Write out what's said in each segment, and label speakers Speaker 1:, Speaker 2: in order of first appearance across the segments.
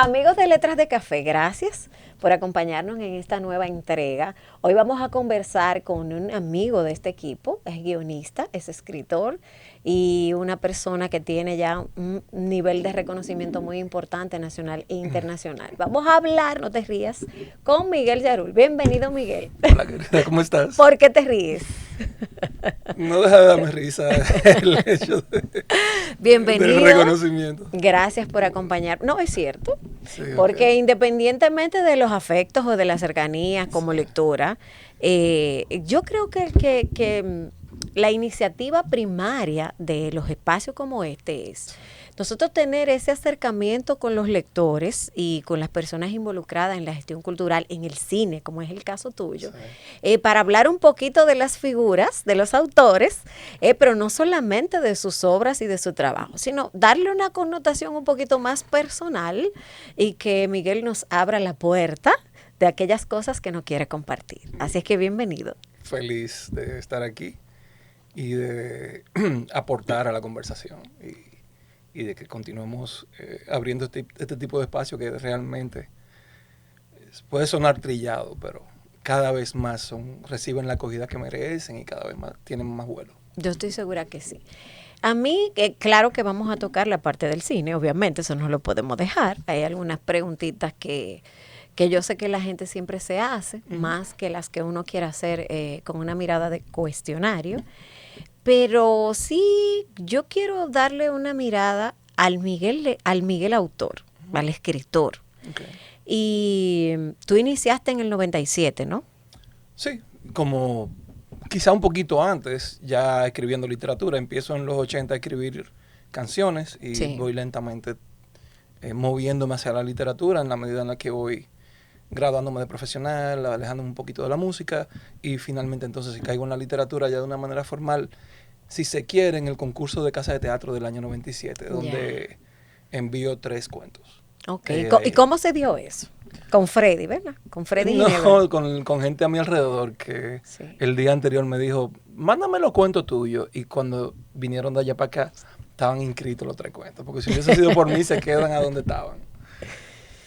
Speaker 1: Amigos de Letras de Café, gracias por acompañarnos en esta nueva entrega. Hoy vamos a conversar con un amigo de este equipo, es guionista, es escritor y una persona que tiene ya un nivel de reconocimiento muy importante nacional e internacional. Vamos a hablar, no te rías, con Miguel Yarul. Bienvenido, Miguel.
Speaker 2: Hola, querida, ¿cómo estás?
Speaker 1: ¿Por qué te ríes?
Speaker 2: No deja de darme risa el hecho
Speaker 1: Bienvenido.
Speaker 2: del reconocimiento.
Speaker 1: Gracias por acompañar. No, es cierto.
Speaker 2: Sí,
Speaker 1: Porque
Speaker 2: okay.
Speaker 1: independientemente de los afectos o de la cercanía como lectora, yo creo que la iniciativa primaria de los espacios como este es nosotros tener ese acercamiento con los lectores y con las personas involucradas en la gestión cultural, en el cine, como es el caso tuyo, para hablar un poquito de las figuras, de los autores, pero no solamente de sus obras y de su trabajo, sino darle una connotación un poquito más personal y que Miguel nos abra la puerta de aquellas cosas que no quiere compartir. Así es que bienvenido.
Speaker 2: Feliz de estar aquí y de aportar a la conversación y de que continuemos abriendo este tipo de espacio que realmente puede sonar trillado, pero cada vez más reciben la acogida que merecen y cada vez más tienen más vuelo.
Speaker 1: Yo estoy segura que sí. A mí, claro que vamos a tocar la parte del cine, obviamente, eso no lo podemos dejar. Hay algunas preguntitas que yo sé que la gente siempre se hace, más que las que uno quiere hacer con una mirada de cuestionario. Pero sí, yo quiero darle una mirada al Miguel autor, al escritor.
Speaker 2: Okay.
Speaker 1: Y tú iniciaste en el 97, ¿no?
Speaker 2: Sí, como quizá un poquito antes, ya escribiendo literatura. Empiezo en los 80 a escribir canciones y voy lentamente moviéndome hacia la literatura en la medida en la que voy graduándome de profesional, alejándome un poquito de la música y finalmente entonces si caigo en la literatura ya de una manera formal, si se quiere, en el concurso de Casa de Teatro del año 97, donde envío 3 cuentos.
Speaker 1: Ok, ¿y cómo se dio eso? Con Freddy, ¿verdad? Con Freddy
Speaker 2: No, con gente a mi alrededor que el día anterior me dijo, mándame los cuentos tuyos. Y cuando vinieron de allá para acá, estaban inscritos los 3 cuentos. Porque si hubiese sido por mí, se quedan a donde estaban.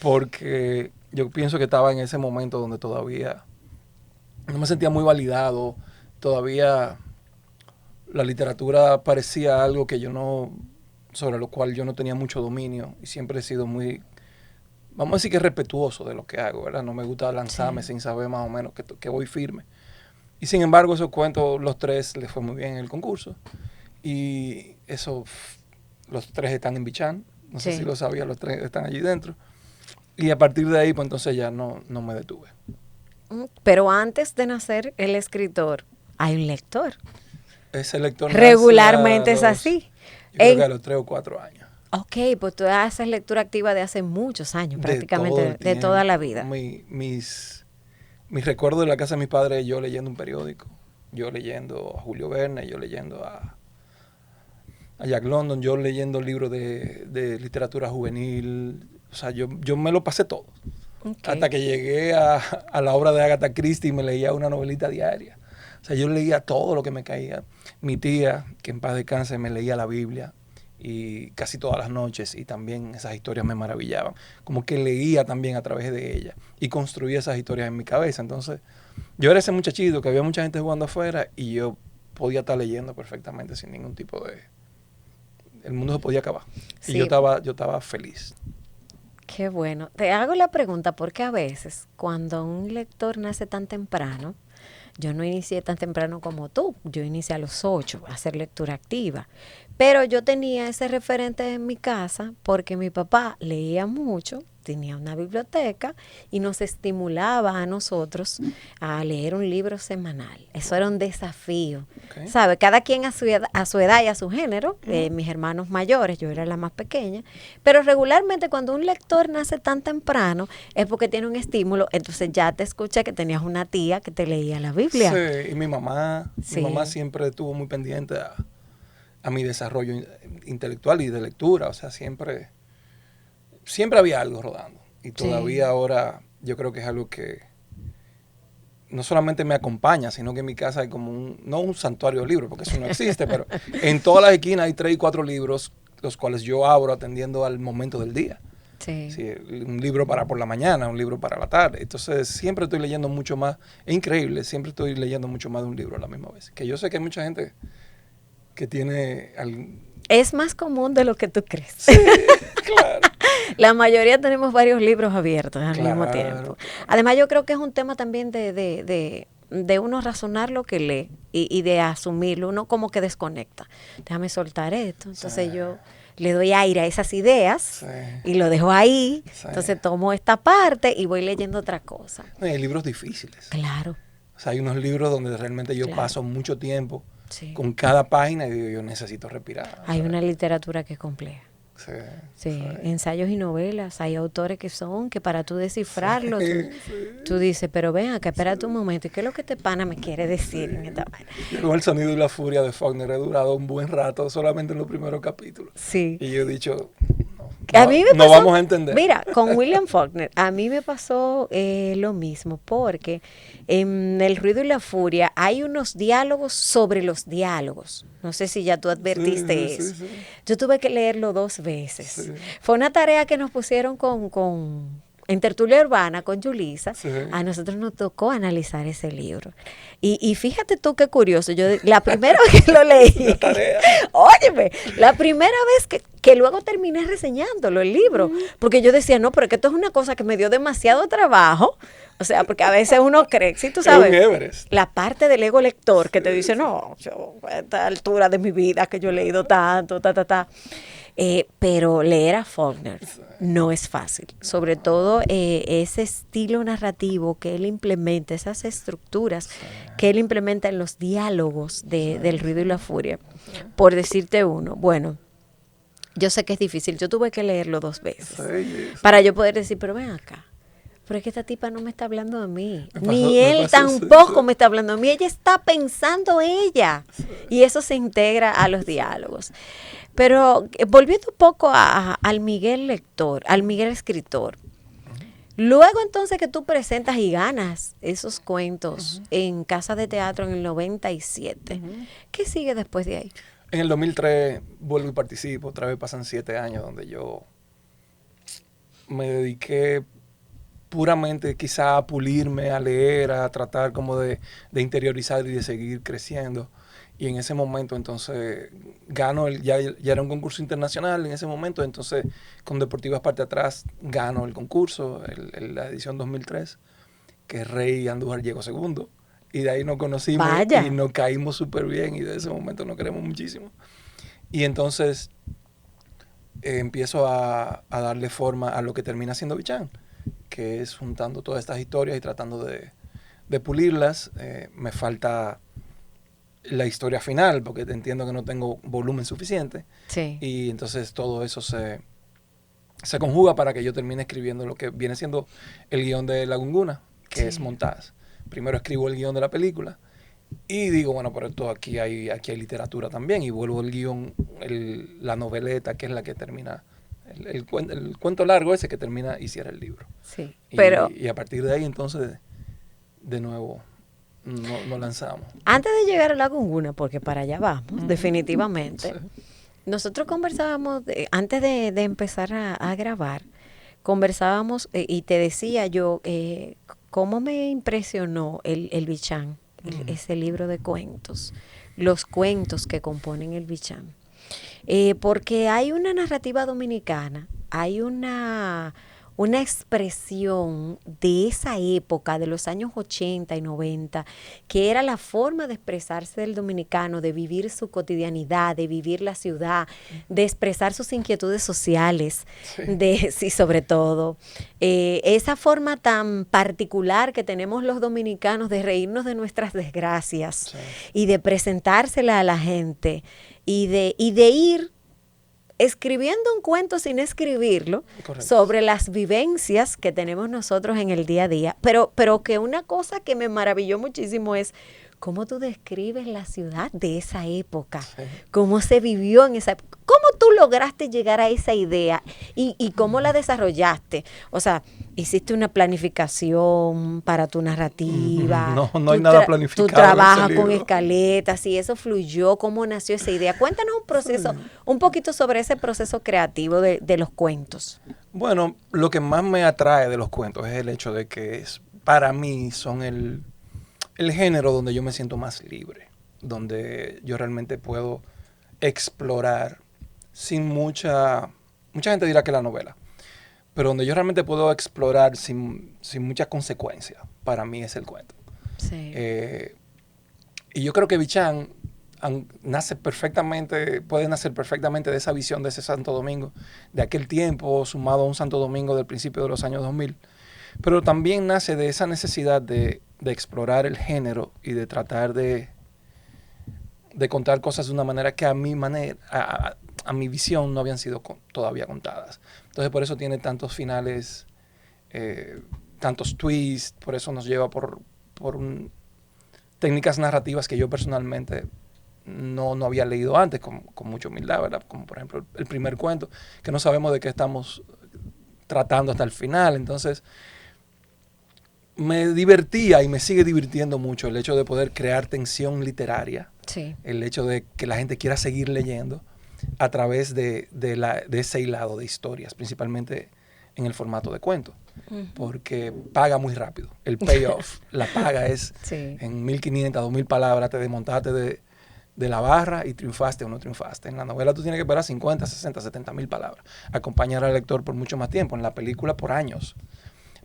Speaker 2: Porque yo pienso que estaba en ese momento donde todavía no me sentía muy validado. Todavía la literatura parecía algo que sobre lo cual yo no tenía mucho dominio. Y siempre he sido muy, vamos a decir que respetuoso de lo que hago, ¿verdad? No me gusta lanzarme sin saber más o menos que voy firme. Y sin embargo, esos cuentos, los 3 les fue muy bien en el concurso. Y los 3 están en Bichán. No sé si lo sabía, los 3 están allí dentro. Y a partir de ahí, pues entonces ya no me detuve.
Speaker 1: Pero antes de nacer el escritor, hay un lector.
Speaker 2: Ese lector
Speaker 1: regularmente es así.
Speaker 2: Yo creo que a los 3 o 4 años.
Speaker 1: Ok, pues tú haces lectura activa de hace muchos años, prácticamente, de toda la vida.
Speaker 2: Mis recuerdos de la casa de mis padres, yo leyendo un periódico, yo leyendo a Julio Verne, yo leyendo a Jack London, yo leyendo libros de literatura juvenil. O sea, yo me lo pasé todo. Okay. Hasta que llegué a la obra de Agatha Christie y me leía una novelita diaria. O sea, yo leía todo lo que me caía. Mi tía, que en paz descanse, me leía la Biblia y casi todas las noches y también esas historias me maravillaban. Como que leía también a través de ella y construía esas historias en mi cabeza. Entonces, yo era ese muchachito que había mucha gente jugando afuera y yo podía estar leyendo perfectamente sin ningún tipo de... El mundo se podía acabar. Sí. Y yo estaba feliz.
Speaker 1: Qué bueno. Te hago la pregunta porque a veces cuando un lector nace tan temprano, yo no inicié tan temprano como tú, yo inicié a los 8 a hacer lectura activa, pero yo tenía ese referente en mi casa porque mi papá leía mucho, tenía una biblioteca y nos estimulaba a nosotros a leer un libro semanal. Eso era un desafío, okay. ¿Sabe? Cada quien a su edad y a su género, mis hermanos mayores, yo era la más pequeña, pero regularmente cuando un lector nace tan temprano es porque tiene un estímulo, entonces ya te escuché que tenías una tía que te leía la Biblia.
Speaker 2: Sí, y mi mamá siempre estuvo muy pendiente a mi desarrollo intelectual y de lectura, o sea, siempre había algo rodando. Y todavía ahora yo creo que es algo que no solamente me acompaña, sino que en mi casa hay como no un santuario de libros, porque eso no existe, pero en todas las esquinas hay 3 y 4 libros, los cuales yo abro atendiendo al momento del día.
Speaker 1: Sí.
Speaker 2: Sí, un libro para por la mañana, un libro para la tarde. Entonces siempre estoy leyendo mucho más. Es increíble, siempre estoy leyendo mucho más de un libro a la misma vez. Que yo sé que hay mucha gente que tiene...
Speaker 1: Es más común de lo que tú crees.
Speaker 2: Sí, claro.
Speaker 1: La mayoría tenemos varios libros abiertos al mismo tiempo. Además, yo creo que es un tema también de uno razonar lo que lee y de asumirlo. Uno como que desconecta. Déjame soltar esto. Entonces yo le doy aire a esas ideas y lo dejo ahí. Entonces tomo esta parte y voy leyendo otra cosa.
Speaker 2: Hay libros difíciles.
Speaker 1: Claro.
Speaker 2: O sea, hay unos libros donde realmente yo paso mucho tiempo con cada página y digo, yo necesito respirar.
Speaker 1: Hay una literatura que es compleja. Sí, ensayos y novelas. Hay autores que para tú descifrarlo, tú dices, pero ven acá, espérate un momento, ¿y qué es lo que este pana me quiere decir en esta vaina?
Speaker 2: Con El sonido y la furia de Faulkner he durado un buen rato solamente en los primeros capítulos.
Speaker 1: Sí.
Speaker 2: Y yo he dicho,
Speaker 1: no
Speaker 2: vamos a entender.
Speaker 1: Mira, con William Faulkner, a mí me pasó lo mismo, porque en El ruido y la furia hay unos diálogos sobre los diálogos. No sé si ya tú advertiste eso. Sí. Yo tuve que leerlo 2 veces. Sí. Fue una tarea que nos pusieron en Tertulia Urbana con Yulisa. Sí. A nosotros nos tocó analizar ese libro. Y fíjate tú qué curioso. Yo la primera vez que lo leí, óyeme, la primera vez que luego terminé reseñándolo el libro, porque yo decía, no, pero que esto es una cosa que me dio demasiado trabajo. O sea, porque a veces uno cree, si tú sabes, la parte del ego lector que te dice, no, yo a esta altura de mi vida que yo he leído tanto, pero leer a Faulkner no es fácil. Sobre todo ese estilo narrativo que él implementa, esas estructuras que él implementa en los diálogos del ruido y la furia. Por decirte uno, bueno, yo sé que es difícil, yo tuve que leerlo 2 veces para yo poder decir, pero ven acá. Pero es que esta tipa no me está hablando de mí. Ni él tampoco me está hablando de mí. Ella está pensando ella. Y eso se integra a los diálogos. Pero volviendo un poco al Miguel lector, al Miguel escritor. Luego entonces que tú presentas y ganas esos cuentos en Casa de Teatro en el 97. ¿Qué sigue después de ahí?
Speaker 2: En el 2003 vuelvo y participo. Otra vez pasan 7 años donde yo me dediqué puramente quizá a pulirme, a leer, a tratar como de interiorizar y de seguir creciendo. Y en ese momento entonces gano, ya era un concurso internacional en ese momento, entonces con Deportivas Parte Atrás gano el concurso, la edición 2003, que Rey Andújar llegó segundo. Y de ahí nos conocimos.
Speaker 1: Vaya.
Speaker 2: Y nos caímos súper bien y de ese momento nos queremos muchísimo. Y entonces empiezo a darle forma a lo que termina siendo Bichán, que es juntando todas estas historias y tratando de pulirlas. Me falta la historia final, porque entiendo que no tengo volumen suficiente.
Speaker 1: Sí.
Speaker 2: Y entonces todo eso se conjuga para que yo termine escribiendo lo que viene siendo el guión de La Gunguna, que es Montadas. Primero escribo el guión de la película y digo, bueno, pero esto aquí hay literatura también, y vuelvo el guión, la noveleta, que es la que termina... El cuento largo ese que termina y cierra el libro.
Speaker 1: Sí,
Speaker 2: y a partir de ahí entonces de nuevo nos lanzamos.
Speaker 1: Antes de llegar a La Gunguna, porque para allá vamos, definitivamente, nosotros conversábamos, antes de empezar a grabar, conversábamos y te decía yo cómo me impresionó el Bichán, ese libro de cuentos, los cuentos que componen el Bichán. Porque hay una narrativa dominicana, hay una expresión de esa época, de los años 80 y 90, que era la forma de expresarse del dominicano, de vivir su cotidianidad, de vivir la ciudad, de expresar sus inquietudes sociales, sí, sobre todo. Esa forma tan particular que tenemos los dominicanos de reírnos de nuestras desgracias y de presentársela a la gente y de ir escribiendo un cuento sin escribirlo. Correcto. Sobre las vivencias que tenemos nosotros en el día a día. Pero que una cosa que me maravilló muchísimo es ¿cómo tú describes la ciudad de esa época?
Speaker 2: Sí.
Speaker 1: ¿Cómo se vivió en esa época? ¿Cómo tú lograste llegar a esa idea y cómo la desarrollaste? O sea, ¿hiciste una planificación para tu narrativa?
Speaker 2: No hay nada planificado
Speaker 1: ¿Tú trabajas
Speaker 2: en ese
Speaker 1: con
Speaker 2: libro.
Speaker 1: escaletas y eso fluyó? ¿Cómo nació esa idea? Cuéntanos un proceso, un poquito sobre ese proceso creativo de los cuentos.
Speaker 2: Bueno, lo que más me atrae de los cuentos es el hecho de que para mí son el género donde yo me siento más libre, donde yo realmente puedo explorar sin mucha gente dirá que la novela, pero donde yo realmente puedo explorar sin mucha consecuencia, para mí es el cuento.
Speaker 1: Sí.
Speaker 2: Y yo creo que Bichán puede nacer perfectamente de esa visión de ese Santo Domingo, de aquel tiempo, sumado a un Santo Domingo del principio de los años 2000, pero también nace de esa necesidad de explorar el género y de tratar de contar cosas de una manera que a mi visión no habían sido todavía contadas. Entonces por eso tiene tantos finales, tantos twists, por eso nos lleva por técnicas narrativas que yo personalmente no había leído antes con mucha humildad, ¿verdad? Como por ejemplo el primer cuento, que no sabemos de qué estamos tratando hasta el final. Entonces me divertía y me sigue divirtiendo mucho el hecho de poder crear tensión literaria,
Speaker 1: Sí.
Speaker 2: el hecho de que la gente quiera seguir leyendo a través de ese hilado de historias, principalmente en el formato de cuento, porque paga muy rápido. El payoff, la paga es
Speaker 1: Sí.
Speaker 2: en 1500, 2000 palabras, te desmontaste de la barra y triunfaste o no triunfaste. En la novela tú tienes que esperar 50, 60, 70 mil palabras, acompañar al lector por mucho más tiempo, en la película por años.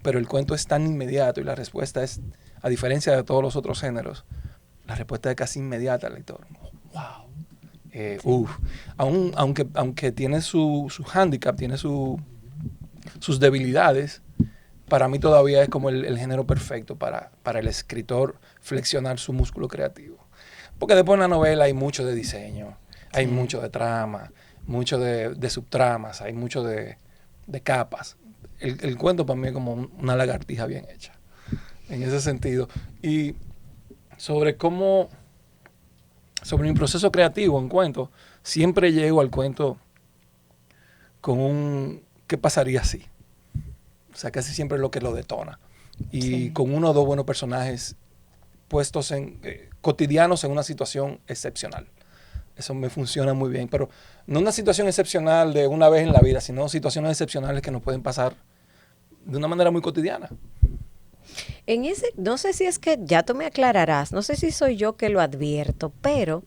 Speaker 2: Pero el cuento es tan inmediato y la respuesta es, a diferencia de todos los otros géneros, la respuesta es casi inmediata al lector. ¡Wow! Aunque tiene su hándicap, tiene sus debilidades, para mí todavía es como el género perfecto para el escritor flexionar su músculo creativo. Porque después en la novela hay mucho de diseño, hay mucho de trama, mucho de subtramas, hay mucho de capas. El cuento para mí es como una lagartija bien hecha, en ese sentido. Y sobre mi proceso creativo en cuento, siempre llego al cuento con ¿qué pasaría si? O sea, casi siempre es lo que lo detona. Y con uno o dos buenos personajes puestos cotidianos en una situación excepcional. Eso me funciona muy bien, pero no una situación excepcional de una vez en la vida, sino situaciones excepcionales que nos pueden pasar de una manera muy cotidiana.
Speaker 1: No sé si es que ya tú me aclararás, no sé si soy yo que lo advierto, pero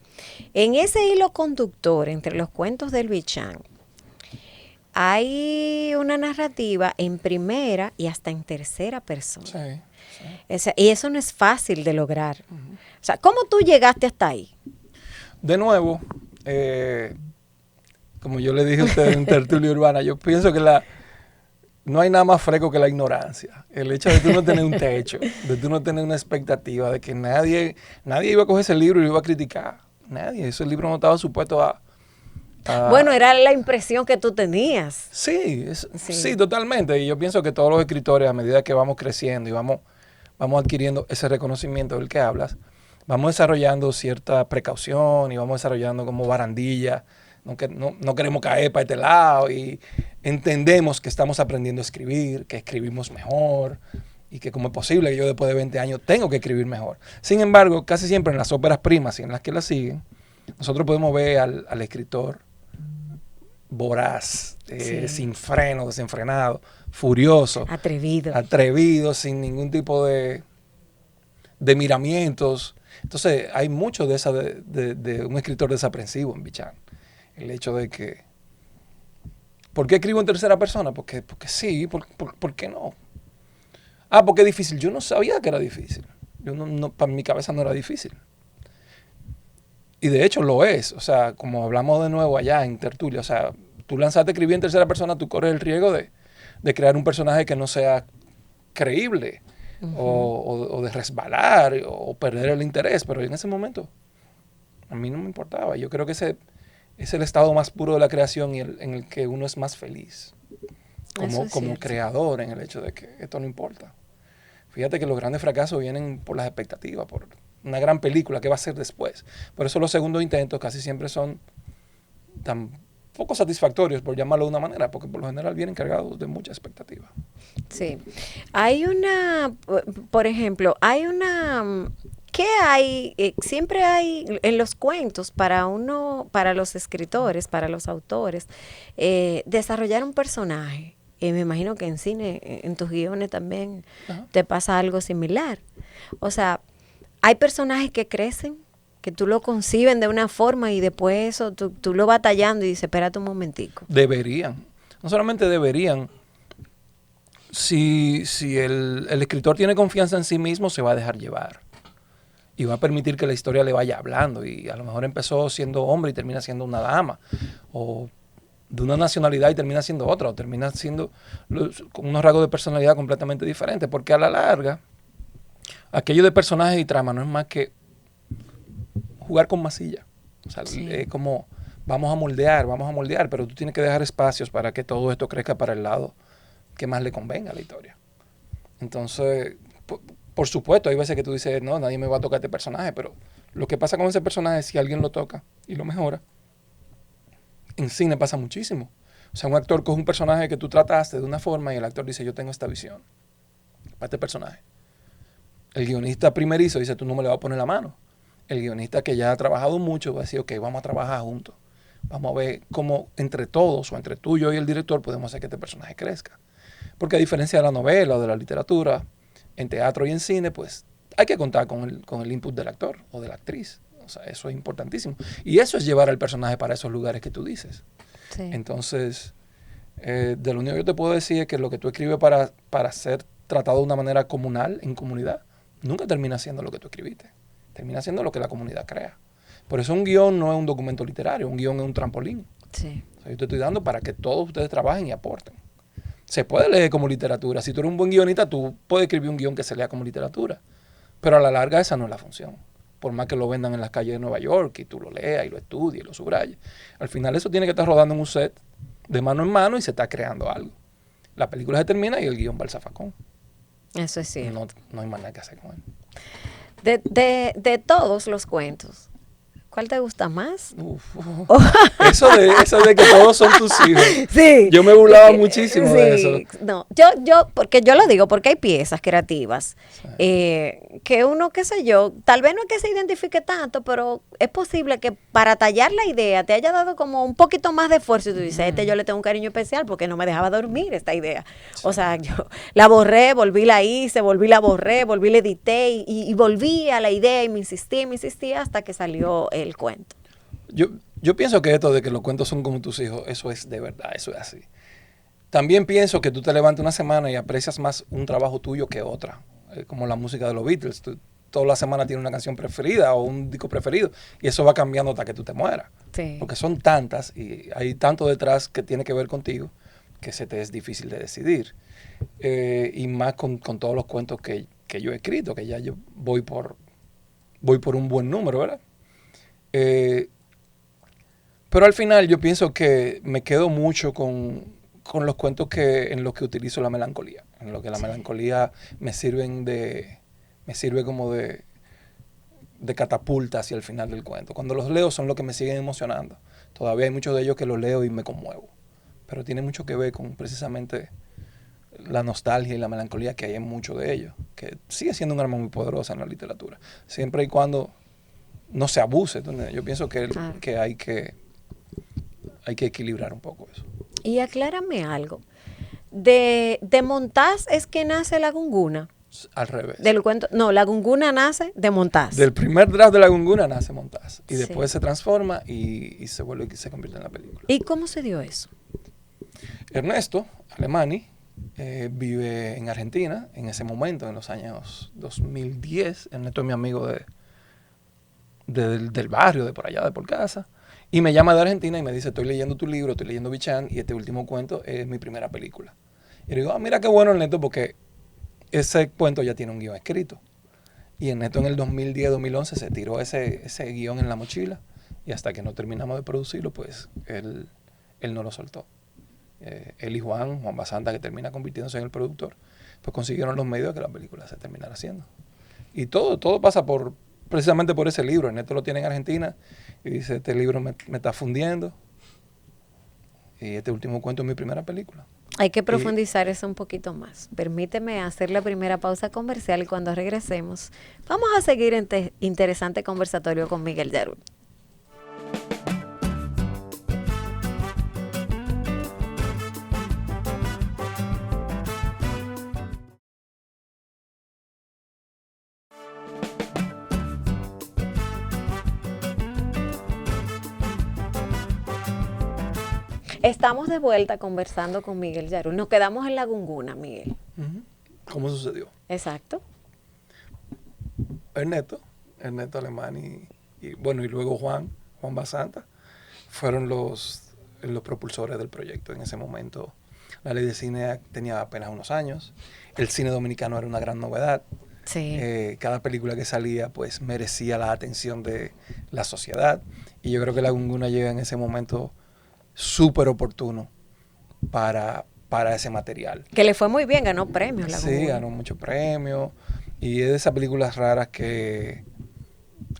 Speaker 1: en ese hilo conductor entre los cuentos del Bichán, hay una narrativa en primera y hasta en tercera persona.
Speaker 2: Sí.
Speaker 1: Y eso no es fácil de lograr. O sea, ¿cómo tú llegaste hasta ahí?
Speaker 2: De nuevo, como yo le dije a usted en Tertulia Urbana, yo pienso que no hay nada más fresco que la ignorancia. El hecho de tú no tener un techo, de tú no tener una expectativa, de que nadie iba a coger ese libro y lo iba a criticar. Nadie. Ese libro no estaba supuesto a...
Speaker 1: Bueno, era la impresión que tú tenías.
Speaker 2: Sí, sí, totalmente. Y yo pienso que todos los escritores, a medida que vamos creciendo y vamos adquiriendo ese reconocimiento del que hablas, vamos desarrollando cierta precaución y vamos desarrollando como barandilla. No queremos caer para este lado y entendemos que estamos aprendiendo a escribir, que escribimos mejor y que como es posible que yo después de 20 años tengo que escribir mejor. Sin embargo, casi siempre en las óperas primas y en las que las siguen, nosotros podemos ver al escritor voraz, sin freno, desenfrenado, furioso, atrevido, sin ningún tipo de miramientos. Entonces hay mucho de esa de un escritor desaprensivo en Bichán. El hecho de que ¿por qué escribo en tercera persona? Porque sí, ¿por qué no? Porque es difícil. Yo no sabía que era difícil. Para mi cabeza no era difícil. Y de hecho lo es. O sea, como hablamos de nuevo allá en Tertulia, o sea, tú lanzaste a escribir en tercera persona, tú corres el riesgo de crear un personaje que no sea creíble, o de resbalar, o perder el interés. Pero en ese momento a mí no me importaba. Yo creo que ese es el estado más puro de la creación y en el que uno es más feliz como creador, en el hecho de que esto no importa. Fíjate que los grandes fracasos vienen por las expectativas, una gran película, ¿qué va a ser después? Por eso los segundos intentos casi siempre son tan poco satisfactorios, por llamarlo de una manera, porque por lo general vienen cargados de mucha expectativa.
Speaker 1: Sí. Hay una, por ejemplo, hay una, ¿qué hay? Siempre hay en los cuentos para los escritores, para los autores, desarrollar un personaje. Me imagino que en cine, en tus guiones también te pasa algo similar. O sea, hay personajes que crecen, que tú lo conciben de una forma y después eso tú lo batallando y dices, espérate un momentico.
Speaker 2: Deberían. No solamente deberían. Si el escritor tiene confianza en sí mismo, se va a dejar llevar. Y va a permitir que la historia le vaya hablando. Y a lo mejor empezó siendo hombre y termina siendo una dama. O de una nacionalidad y termina siendo otra. O termina siendo con unos rasgos de personalidad completamente diferentes. Porque a la larga, aquello de personajes y trama no es más que jugar con masilla. O sea, es como vamos a moldear, pero tú tienes que dejar espacios para que todo esto crezca para el lado que más le convenga a la historia. Entonces, por supuesto, hay veces que tú dices, no, nadie me va a tocar este personaje, pero lo que pasa con ese personaje, si alguien lo toca y lo mejora, en cine pasa muchísimo. O sea, un actor coge un personaje que tú trataste de una forma y el actor dice, yo tengo esta visión para este personaje. El guionista primerizo dice, tú no me le vas a poner la mano. El guionista que ya ha trabajado mucho va a decir, ok, vamos a trabajar juntos. Vamos a ver cómo entre todos, o entre tú, yo y el director, podemos hacer que este personaje crezca. Porque a diferencia de la novela o de la literatura, en teatro y en cine, pues hay que contar con el input del actor o de la actriz. O sea, eso es importantísimo. Y eso es llevar al personaje para esos lugares que tú dices. Sí. Entonces, de lo único que yo te puedo decir es que lo que tú escribes para ser tratado de una manera comunal, en comunidad, nunca termina siendo lo que tú escribiste. Termina siendo lo que la comunidad crea. Por eso un guión no es un documento literario, un guión es un trampolín. Sí. O sea, yo te estoy dando para que todos ustedes trabajen y aporten. Se puede leer como literatura. Si tú eres un buen guionista, tú puedes escribir un guión que se lea como literatura. Pero a la larga esa no es la función. Por más que lo vendan en las calles de Nueva York y tú lo leas y lo estudies y lo subrayes. Al final eso tiene que estar rodando en un set de mano en mano y se está creando algo. La película se termina y el guión va al zafacón.
Speaker 1: Eso es cierto.
Speaker 2: No hay más nada que hacer con él.
Speaker 1: De todos los cuentos, ¿cuál te gusta más?
Speaker 2: Eso de que todos son tus hijos.
Speaker 1: Sí.
Speaker 2: Yo me burlaba muchísimo de eso.
Speaker 1: No, porque yo lo digo, porque hay piezas creativas que uno, qué sé yo, tal vez no es que se identifique tanto, pero es posible que para tallar la idea te haya dado como un poquito más de esfuerzo y tú dices, yo le tengo un cariño especial porque no me dejaba dormir esta idea. Sí. O sea, yo la borré, volví la hice, la borré, volví la edité y volví a la idea y me insistí hasta que salió el cuento.
Speaker 2: Yo pienso que esto de que los cuentos son como tus hijos, eso es de verdad, eso es así. También pienso que tú te levantas una semana y aprecias más un trabajo tuyo que otra. Como la música de los Beatles. Tú, toda la semana tienes una canción preferida o un disco preferido y eso va cambiando hasta que tú te mueras. Sí. Porque son tantas y hay tanto detrás que tiene que ver contigo que se te es difícil de decidir. Y más con todos los cuentos que yo he escrito, que ya yo voy por un buen número, ¿verdad? Pero al final yo pienso que me quedo mucho con los cuentos en los que utilizo la melancolía. En los que la melancolía me sirve como de catapulta hacia el final del cuento. Cuando los leo son los que me siguen emocionando. Todavía hay muchos de ellos que los leo y me conmuevo. Pero tiene mucho que ver con precisamente la nostalgia y la melancolía que hay en muchos de ellos. Que sigue siendo un arma muy poderosa en la literatura. Siempre y cuando no se abuse. Entonces, yo pienso que hay que equilibrar un poco eso.
Speaker 1: Y aclárame algo. De Montaz es que nace La Gunguna.
Speaker 2: Al revés.
Speaker 1: Del cuento, no, La Gunguna nace de Montaz.
Speaker 2: Del primer draft de La Gunguna nace Montaz. Y después se transforma y se vuelve y se convierte en la película.
Speaker 1: ¿Y cómo se dio eso?
Speaker 2: Ernesto Alemany vive en Argentina en ese momento, en los años 2010. Ernesto es mi amigo del barrio, de por allá, de por casa. Y me llama de Argentina y me dice, estoy leyendo tu libro, estoy leyendo Bichán y este último cuento es mi primera película. Y le digo, mira qué bueno, Ernesto, porque ese cuento ya tiene un guión escrito. Y Ernesto en el 2010-2011 se tiró ese guión en la mochila y hasta que no terminamos de producirlo, pues él no lo soltó. Él y Juan Basanta, que termina convirtiéndose en el productor, pues consiguieron los medios de que la película se terminara haciendo. Y todo pasa por precisamente por ese libro. Ernesto lo tiene en Argentina y dice, este libro me está fundiendo. Y este último cuento es mi primera película.
Speaker 1: Hay que profundizar eso un poquito más. Permíteme hacer la primera pausa comercial y cuando regresemos vamos a seguir este interesante conversatorio con Miguel Yarul. Estamos de vuelta conversando con Miguel Yarul. Nos quedamos en La Gunguna, Miguel.
Speaker 2: ¿Cómo sucedió?
Speaker 1: Exacto.
Speaker 2: Ernesto Alemán y luego Juan Basanta fueron los propulsores del proyecto. En ese momento la ley de cine tenía apenas unos años. El cine dominicano era una gran novedad.
Speaker 1: Sí.
Speaker 2: Cada película que salía pues merecía la atención de la sociedad. Y yo creo que La Gunguna llega en ese momento súper oportuno para ese material.
Speaker 1: Que le fue muy bien, ganó premios.
Speaker 2: Sí, ganó muchos premios. Y es de esas películas raras que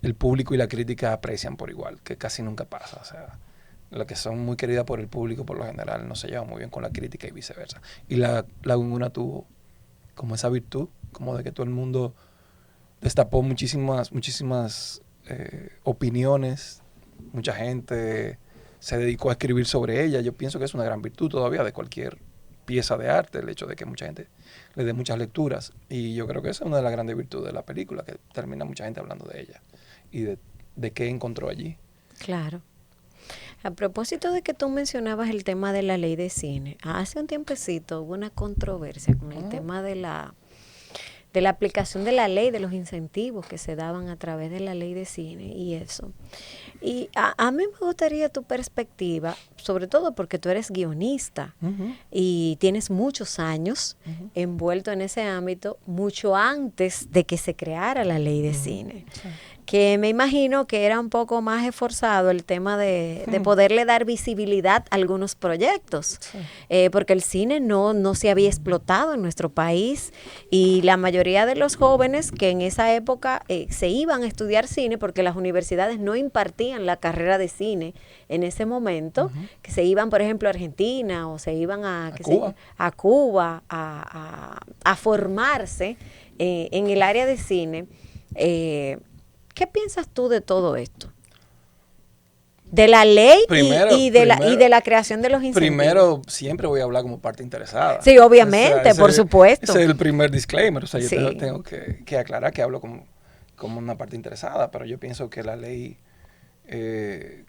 Speaker 2: el público y la crítica aprecian por igual, que casi nunca pasa. O sea, las que son muy queridas por el público, por lo general, no se llevan muy bien con la crítica y viceversa. Y La Gunguna tuvo como esa virtud, como de que todo el mundo destapó muchísimas opiniones, mucha gente se dedicó a escribir sobre ella. Yo pienso que es una gran virtud todavía de cualquier pieza de arte, el hecho de que mucha gente le dé muchas lecturas. Y yo creo que esa es una de las grandes virtudes de la película, que termina mucha gente hablando de ella y de qué encontró allí.
Speaker 1: Claro. A propósito de que tú mencionabas el tema de la ley de cine, hace un tiempecito hubo una controversia con el tema de la aplicación de la ley, de los incentivos que se daban a través de la ley de cine y eso. Y a mí me gustaría tu perspectiva, sobre todo porque tú eres guionista y tienes muchos años envuelto en ese ámbito, mucho antes de que se creara la ley de cine. Sí. Que me imagino que era un poco más esforzado el tema de poderle dar visibilidad a algunos proyectos, porque el cine no se había explotado en nuestro país y la mayoría de los jóvenes que en esa época se iban a estudiar cine porque las universidades no impartían la carrera de cine en ese momento, que se iban, por ejemplo, a Argentina o se iban a Cuba a formarse en el área de cine. ¿Qué piensas tú de todo esto? De la ley y de la creación de los incentivos.
Speaker 2: Primero, siempre voy a hablar como parte interesada.
Speaker 1: Sí, obviamente, por supuesto.
Speaker 2: Ese es el primer disclaimer. O sea, yo tengo que aclarar que hablo como una parte interesada, pero yo pienso que la ley,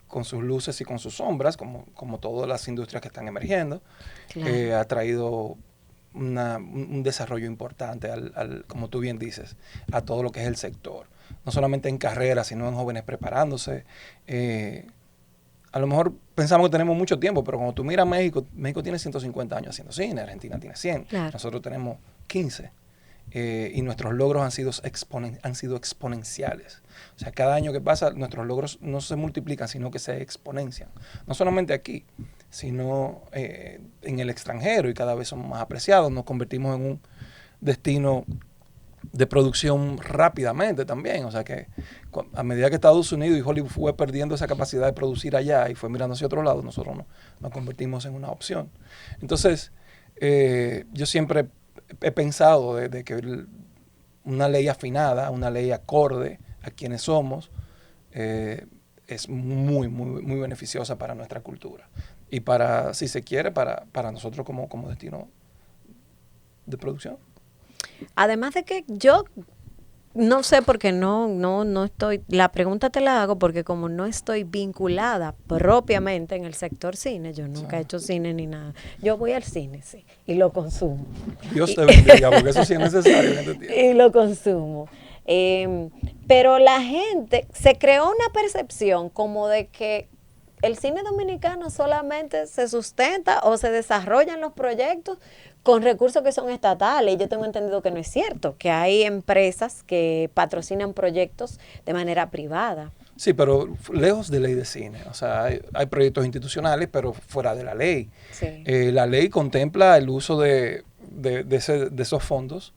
Speaker 2: con sus luces y con sus sombras, como todas las industrias que están emergiendo, ha traído un desarrollo importante, como tú bien dices, a todo lo que es el sector. No solamente en carreras, sino en jóvenes preparándose. A lo mejor pensamos que tenemos mucho tiempo, pero cuando tú miras México tiene 150 años haciendo cine, Argentina tiene 100, claro. Nosotros tenemos 15. Y nuestros logros han sido exponenciales. O sea, cada año que pasa, nuestros logros no se multiplican, sino que se exponencian. No solamente aquí, sino en el extranjero, y cada vez somos más apreciados. Nos convertimos en un destino de producción rápidamente también. O sea que a medida que Estados Unidos y Hollywood fue perdiendo esa capacidad de producir allá y fue mirando hacia otro lado, nosotros nos convertimos en una opción. Entonces, yo siempre he pensado de que una ley afinada, una ley acorde a quienes somos, es muy, muy, muy beneficiosa para nuestra cultura. Y para, si se quiere, para nosotros como destino de producción.
Speaker 1: Además de que yo no sé porque no estoy, la pregunta te la hago porque como no estoy vinculada propiamente en el sector cine, yo nunca he hecho cine ni nada. Yo voy al cine, sí, y lo consumo.
Speaker 2: Dios te bendiga, porque eso sí es necesario en este tiempo.
Speaker 1: Y lo consumo. Pero la gente, se creó una percepción como de que el cine dominicano solamente se sustenta o se desarrollan los proyectos con recursos que son estatales. Yo tengo entendido que no es cierto, que hay empresas que patrocinan proyectos de manera privada.
Speaker 2: Sí, pero lejos de ley de cine. O sea, hay proyectos institucionales, pero fuera de la ley. Sí. La ley contempla el uso de esos fondos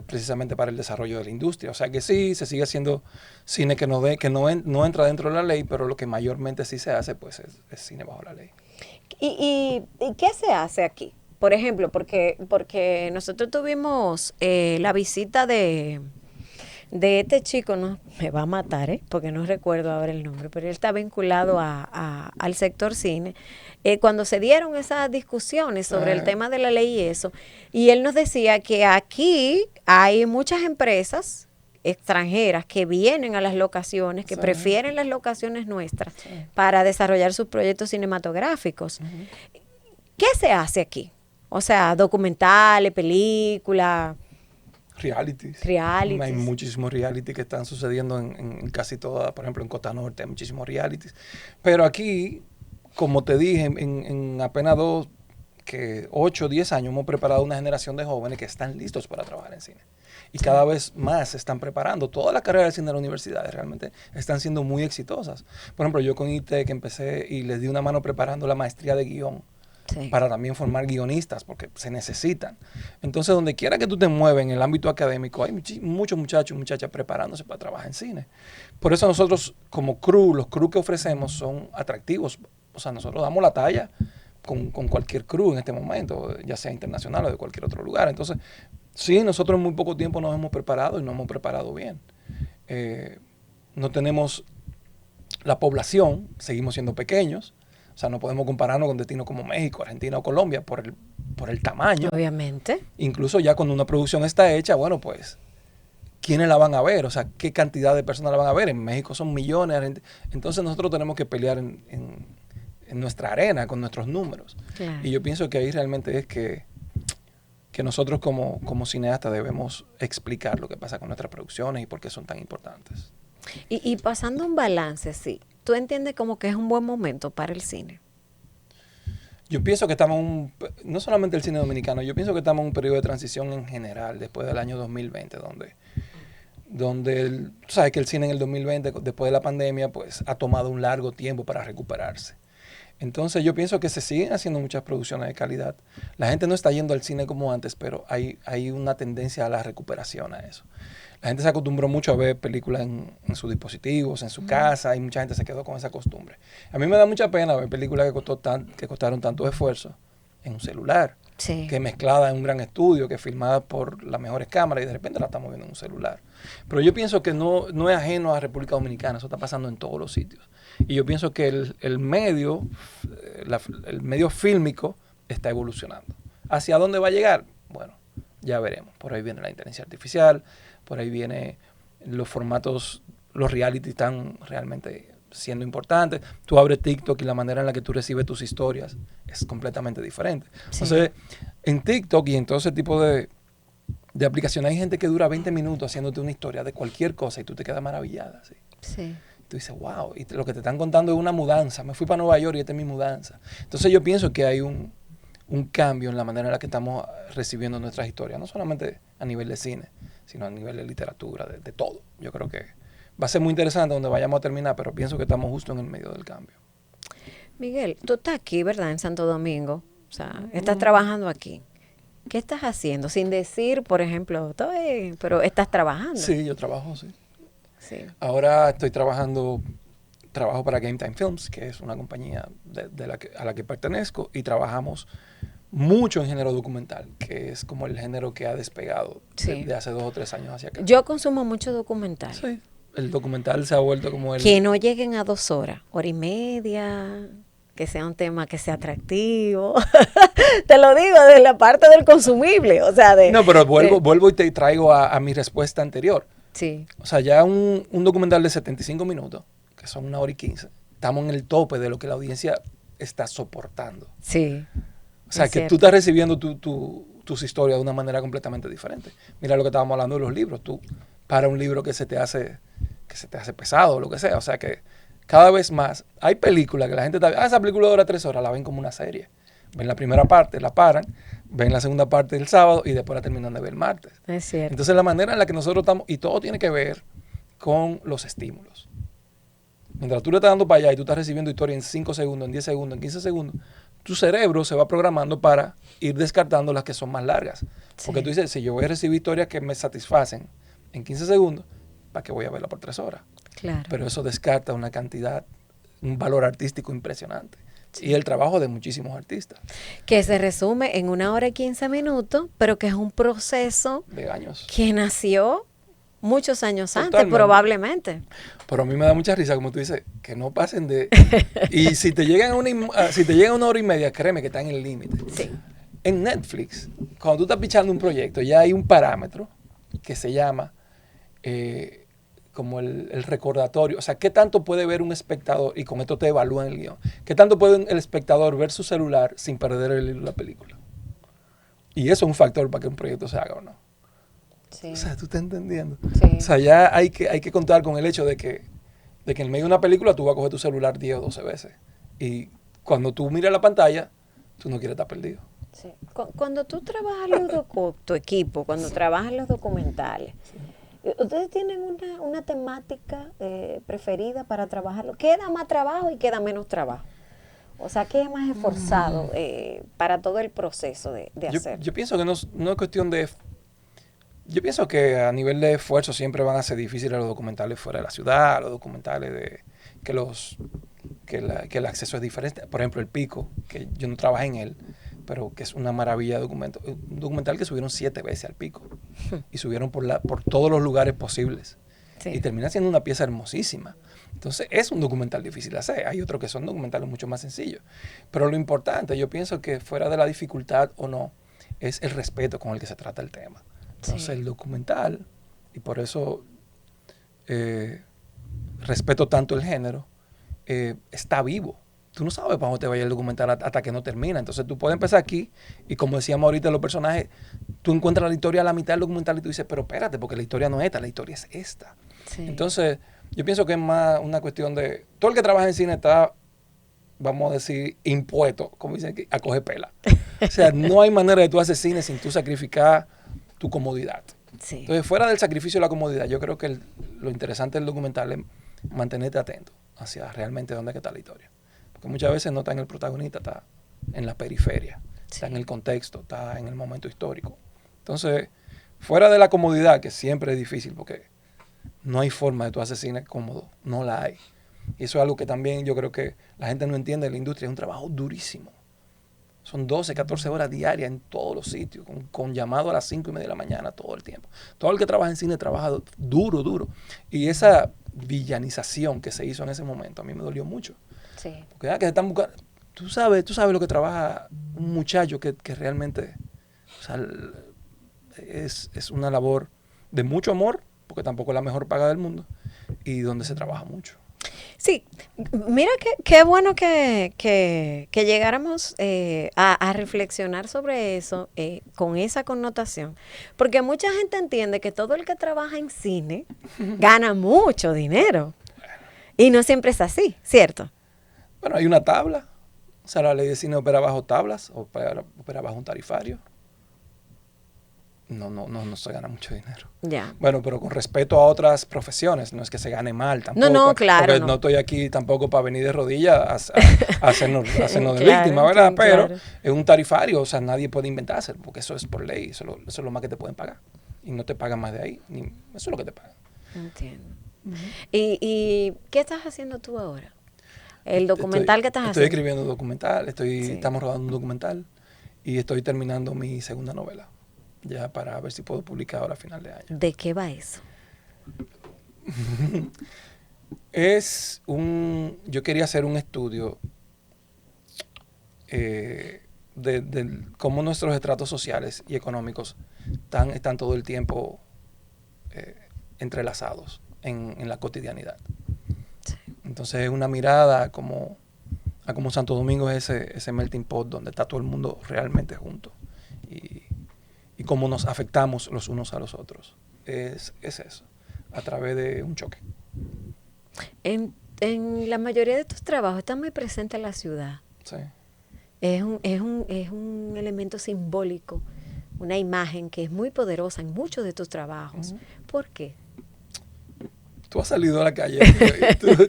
Speaker 2: precisamente para el desarrollo de la industria. O sea que sí, se sigue haciendo cine que no entra dentro de la ley, pero lo que mayormente sí se hace, pues es cine bajo la ley.
Speaker 1: ¿Y qué se hace aquí? Por ejemplo, porque nosotros tuvimos la visita de este chico, no me va a matar, porque no recuerdo ahora el nombre, pero él está vinculado al sector cine. Cuando se dieron esas discusiones sobre el tema de la ley y eso, y él nos decía que aquí hay muchas empresas extranjeras que vienen a las locaciones, que prefieren las locaciones nuestras para desarrollar sus proyectos cinematográficos. ¿Qué se hace aquí? O sea, documentales, películas.
Speaker 2: Realities. Hay muchísimos realities que están sucediendo en casi todas, por ejemplo en Costa Norte hay muchísimos realities. Pero aquí, como te dije, en apenas 8 o 10 años hemos preparado una generación de jóvenes que están listos para trabajar en cine. Y cada vez más se están preparando. Todas las carreras de cine de las universidades realmente están siendo muy exitosas. Por ejemplo, yo con ITEC empecé y les di una mano preparando la maestría de guión. Sí. Para también formar guionistas, porque se necesitan. Entonces, donde quiera que tú te muevas en el ámbito académico, hay muchos muchachos y muchachas preparándose para trabajar en cine. Por eso nosotros, como crew, los crew que ofrecemos son atractivos. O sea, nosotros damos la talla con cualquier crew en este momento, ya sea internacional o de cualquier otro lugar. Entonces, sí, nosotros en muy poco tiempo nos hemos preparado y nos hemos preparado bien. No tenemos la población, seguimos siendo pequeños. O sea, no podemos compararnos con destinos como México, Argentina o Colombia por el tamaño.
Speaker 1: Obviamente.
Speaker 2: Incluso ya cuando una producción está hecha, bueno, pues, ¿quiénes la van a ver? O sea, ¿qué cantidad de personas la van a ver? En México son millones. Entonces nosotros tenemos que pelear en nuestra arena, con nuestros números. Claro. Y yo pienso que ahí realmente es que nosotros como cineastas debemos explicar lo que pasa con nuestras producciones y por qué son tan importantes.
Speaker 1: Y pasando un balance, sí. ¿Tú entiendes como que es un buen momento para el cine?
Speaker 2: Yo pienso que estamos no solamente el cine dominicano, yo pienso que estamos en un periodo de transición en general, después del año 2020, donde tú sabes que el cine en el 2020, después de la pandemia, pues ha tomado un largo tiempo para recuperarse. Entonces yo pienso que se siguen haciendo muchas producciones de calidad. La gente no está yendo al cine como antes, pero hay una tendencia a la recuperación a eso. La gente se acostumbró mucho a ver películas en sus dispositivos, en su casa, y mucha gente se quedó con esa costumbre. A mí me da mucha pena ver películas que costaron tanto esfuerzo en un celular, que mezclada en un gran estudio, que filmada por las mejores cámaras y de repente la estamos viendo en un celular. Pero yo pienso que no es ajeno a la República Dominicana, eso está pasando en todos los sitios. Y yo pienso que el medio fílmico está evolucionando. ¿Hacia dónde va a llegar? Bueno, ya veremos. Por ahí viene la inteligencia artificial, por ahí viene los formatos, los reality están realmente siendo importantes. Tú abres TikTok y la manera en la que tú recibes tus historias es completamente diferente. Sí. Entonces, en TikTok y en todo ese tipo de aplicaciones hay gente que dura 20 minutos haciéndote una historia de cualquier cosa y tú te quedas maravillada. ¿Sí? Sí. Tú dices, wow, y lo que te están contando es una mudanza. Me fui para Nueva York y esta es mi mudanza. Entonces yo pienso que hay un cambio en la manera en la que estamos recibiendo nuestras historias, no solamente a nivel de cine, sino a nivel de literatura, de todo. Yo creo que va a ser muy interesante donde vayamos a terminar, pero pienso que estamos justo en el medio del cambio.
Speaker 1: Miguel, tú estás aquí, ¿verdad? En Santo Domingo. O sea, estás trabajando aquí. ¿Qué estás haciendo? Sin decir, por ejemplo, pero estás trabajando.
Speaker 2: Sí, yo trabajo, sí. Ahora estoy trabajo para Game Time Films, que es una compañía a la que pertenezco, y trabajamos mucho en género documental, que es como el género que ha despegado de hace 2 o 3 años hacia acá.
Speaker 1: Yo consumo mucho documental.
Speaker 2: Sí, el documental se ha vuelto como
Speaker 1: Que no lleguen a 2 horas, 1 hora y media, que sea un tema que sea atractivo. Te lo digo, de la parte del consumible, o sea,
Speaker 2: No, pero vuelvo y te traigo a mi respuesta anterior.
Speaker 1: Sí.
Speaker 2: O sea, ya un documental de 75 minutos, que son 1 hora y 15, estamos en el tope de lo que la audiencia está soportando.
Speaker 1: Sí.
Speaker 2: O sea, que tú estás recibiendo tus historias de una manera completamente diferente. Mira lo que estábamos hablando de los libros. Tú para un libro que se te hace pesado o lo que sea. O sea que cada vez más hay películas que la gente está, esa película dura 3 horas, la ven como una serie. Ven la primera parte, la paran, ven la segunda parte el sábado y después la terminan de ver el martes.
Speaker 1: Es cierto.
Speaker 2: Entonces la manera en la que nosotros estamos, y todo tiene que ver con los estímulos. Mientras tú le estás dando para allá y tú estás recibiendo historia en 5 segundos, en 10 segundos, en 15 segundos, tu cerebro se va programando para ir descartando las que son más largas. Porque tú dices, si yo voy a recibir historias que me satisfacen en 15 segundos, ¿para qué voy a verla por 3 horas?
Speaker 1: Claro.
Speaker 2: Pero eso descarta una cantidad, un valor artístico impresionante. Sí. Y el trabajo de muchísimos artistas.
Speaker 1: Que se resume en 1 hora y 15 minutos, pero que es un proceso
Speaker 2: de años.
Speaker 1: Que nació muchos años antes, probablemente.
Speaker 2: Pero a mí me da mucha risa, como tú dices, que no pasen de... Y si te llegan si te llegan 1 hora y media, créeme que están en el límite.
Speaker 1: Sí.
Speaker 2: En Netflix, cuando tú estás pichando un proyecto, ya hay un parámetro que se llama como el recordatorio. O sea, ¿qué tanto puede ver un espectador? Y con esto te evalúan el guión. ¿Qué tanto puede el espectador ver su celular sin perder el hilo de la película? Y eso es un factor para que un proyecto se haga o no. Sí. O sea, tú estás entendiendo. Sí. O sea, ya hay que contar con el hecho de que en medio de una película tú vas a coger tu celular 10 o 12 veces. Y cuando tú miras la pantalla, tú no quieres estar perdido.
Speaker 1: Sí. Cuando tú trabajas tu equipo, cuando trabajas los documentales, ¿ustedes tienen una temática preferida para trabajarlo? ¿Qué da más trabajo y qué da menos trabajo? O sea, ¿qué es más esforzado para todo el proceso de hacer?
Speaker 2: Yo pienso que no es cuestión de... Yo pienso que a nivel de esfuerzo siempre van a ser difíciles los documentales fuera de la ciudad, los documentales que el acceso es diferente. Por ejemplo, El Pico, que yo no trabajé en él, pero que es una maravilla de documento. Un documental que subieron 7 veces al Pico y subieron por todos los lugares posibles. Sí. Y termina siendo una pieza hermosísima. Entonces, es un documental difícil de hacer. Hay otros que son documentales mucho más sencillos. Pero lo importante, yo pienso que fuera de la dificultad o no, es el respeto con el que se trata el tema. Entonces, sí. El documental, y por eso respeto tanto el género, está vivo. Tú no sabes para dónde te vaya el documental hasta que no termina. Entonces, tú puedes empezar aquí y, como decíamos ahorita, los personajes, tú encuentras la historia a la mitad del documental y tú dices, pero espérate, porque la historia no es esta, la historia es esta. Sí. Entonces, yo pienso que es más una cuestión de... Todo el que trabaja en cine está, vamos a decir, impuesto, como dicen aquí, a coger pela. O sea, no hay manera de tú hacer cine sin tú sacrificar tu comodidad. Sí. Entonces, fuera del sacrificio de la comodidad, yo creo que lo interesante del documental es mantenerte atento hacia realmente dónde está la historia. Porque muchas veces no está en el protagonista, está en la periferia, sí. Está en el contexto, está en el momento histórico. Entonces, fuera de la comodidad, que siempre es difícil, porque no hay forma de tú hacer cine cómodo, no la hay. Y eso es algo que también yo creo que la gente no entiende de la industria, es un trabajo durísimo. Son 12, 14 horas diarias en todos los sitios, con llamado a las 5:30 de la mañana todo el tiempo. Todo el que trabaja en cine trabaja duro. Y esa villanización que se hizo en ese momento a mí me dolió mucho. Sí. Porque que se están buscando... Tú sabes lo que trabaja un muchacho que realmente... O sea, es una labor de mucho amor, porque tampoco es la mejor paga del mundo, y donde se trabaja mucho.
Speaker 1: Sí, mira qué bueno que llegáramos a reflexionar sobre eso con esa connotación, porque mucha gente entiende que todo el que trabaja en cine gana mucho dinero, y no siempre es así, ¿cierto?
Speaker 2: Bueno, hay una tabla, o sea, la ley de cine opera bajo tablas, opera bajo un tarifario. No se gana mucho dinero.
Speaker 1: Ya.
Speaker 2: Bueno, pero con respeto a otras profesiones, no es que se gane mal tampoco.
Speaker 1: No, claro.
Speaker 2: Porque no estoy aquí tampoco para venir de rodillas a hacernos claro, de víctima, ¿verdad? Pero es un tarifario, o sea, nadie puede inventarse, porque eso es por ley, eso es lo más que te pueden pagar. Y no te pagan más de ahí, eso es lo que te pagan.
Speaker 1: Entiendo. ¿Y qué estás haciendo tú ahora? ¿El documental que estás haciendo?
Speaker 2: Estoy escribiendo un documental, estamos rodando un documental y estoy terminando mi segunda novela. Ya para ver si puedo publicar ahora a final de año.
Speaker 1: ¿De qué va eso?
Speaker 2: Yo quería hacer un estudio de cómo nuestros estratos sociales y económicos están todo el tiempo entrelazados en la cotidianidad. Sí. Entonces es una mirada a como Santo Domingo es ese melting pot donde está todo el mundo realmente junto. Y cómo nos afectamos los unos a los otros. Es eso, a través de un choque.
Speaker 1: En la mayoría de tus trabajos está muy presente la ciudad.
Speaker 2: Sí.
Speaker 1: Es un elemento simbólico, una imagen que es muy poderosa en muchos de tus trabajos. ¿Por qué?
Speaker 2: tú has salido a la calle.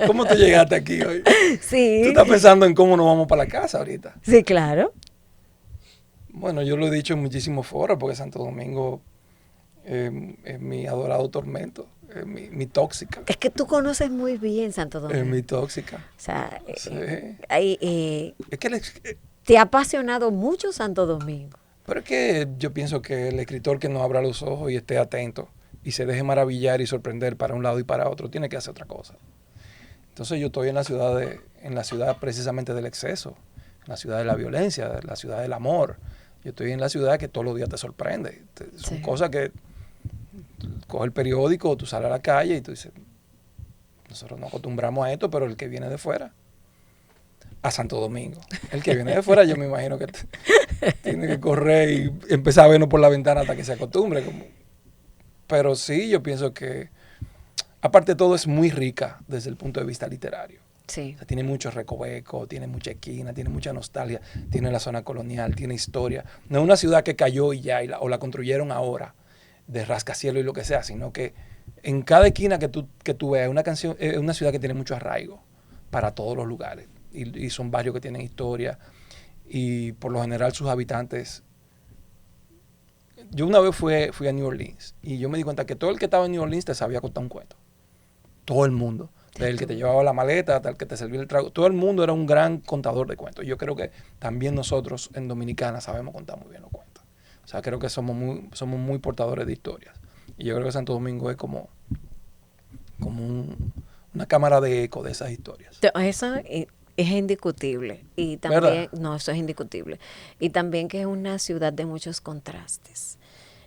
Speaker 2: ¿Cómo tú llegaste aquí hoy?
Speaker 1: Sí.
Speaker 2: Tú estás pensando en cómo nos vamos para la casa ahorita.
Speaker 1: Sí, claro.
Speaker 2: Bueno, yo lo he dicho en muchísimos foros porque Santo Domingo es mi adorado tormento, es mi tóxica.
Speaker 1: Es que tú conoces muy bien Santo Domingo.
Speaker 2: Es mi tóxica.
Speaker 1: O sea,
Speaker 2: Sí.
Speaker 1: es
Speaker 2: que
Speaker 1: te ha apasionado mucho Santo Domingo.
Speaker 2: Pero es que yo pienso que el escritor que no abra los ojos y esté atento y se deje maravillar y sorprender para un lado y para otro, tiene que hacer otra cosa. Entonces yo estoy en la ciudad precisamente del exceso, en la ciudad de la violencia, en la ciudad del amor. Yo estoy en la ciudad que todos los días te sorprende. Son cosas que tú coges el periódico, tú sales a la calle y tú dices, nosotros no acostumbramos a esto, pero el que viene de fuera, a Santo Domingo. El que viene de fuera yo me imagino que tiene que correr y empezar a vernos por la ventana hasta que se acostumbre. Pero sí, yo pienso que, aparte de todo, es muy rica desde el punto de vista literario.
Speaker 1: Sí.
Speaker 2: O sea, tiene muchos recovecos, tiene mucha esquina, tiene mucha nostalgia, tiene la zona colonial, tiene historia. No es una ciudad que cayó y ya, o la construyeron ahora, de rascacielos y lo que sea, sino que en cada esquina que tú veas es una ciudad que tiene mucho arraigo para todos los lugares. Y son barrios que tienen historia. Y por lo general sus habitantes... Yo una vez fui a New Orleans y yo me di cuenta que todo el que estaba en New Orleans te sabía contar un cuento. Todo el mundo. Desde el que te llevaba la maleta hasta el que te servía el trago. Todo el mundo era un gran contador de cuentos. Yo creo que también nosotros en Dominicana sabemos contar muy bien los cuentos. O sea, creo que somos muy portadores de historias. Y yo creo que Santo Domingo es como una cámara de eco de esas historias.
Speaker 1: Eso es indiscutible. Y también,
Speaker 2: ¿verdad?
Speaker 1: no, eso es indiscutible. Y también que es una ciudad de muchos contrastes.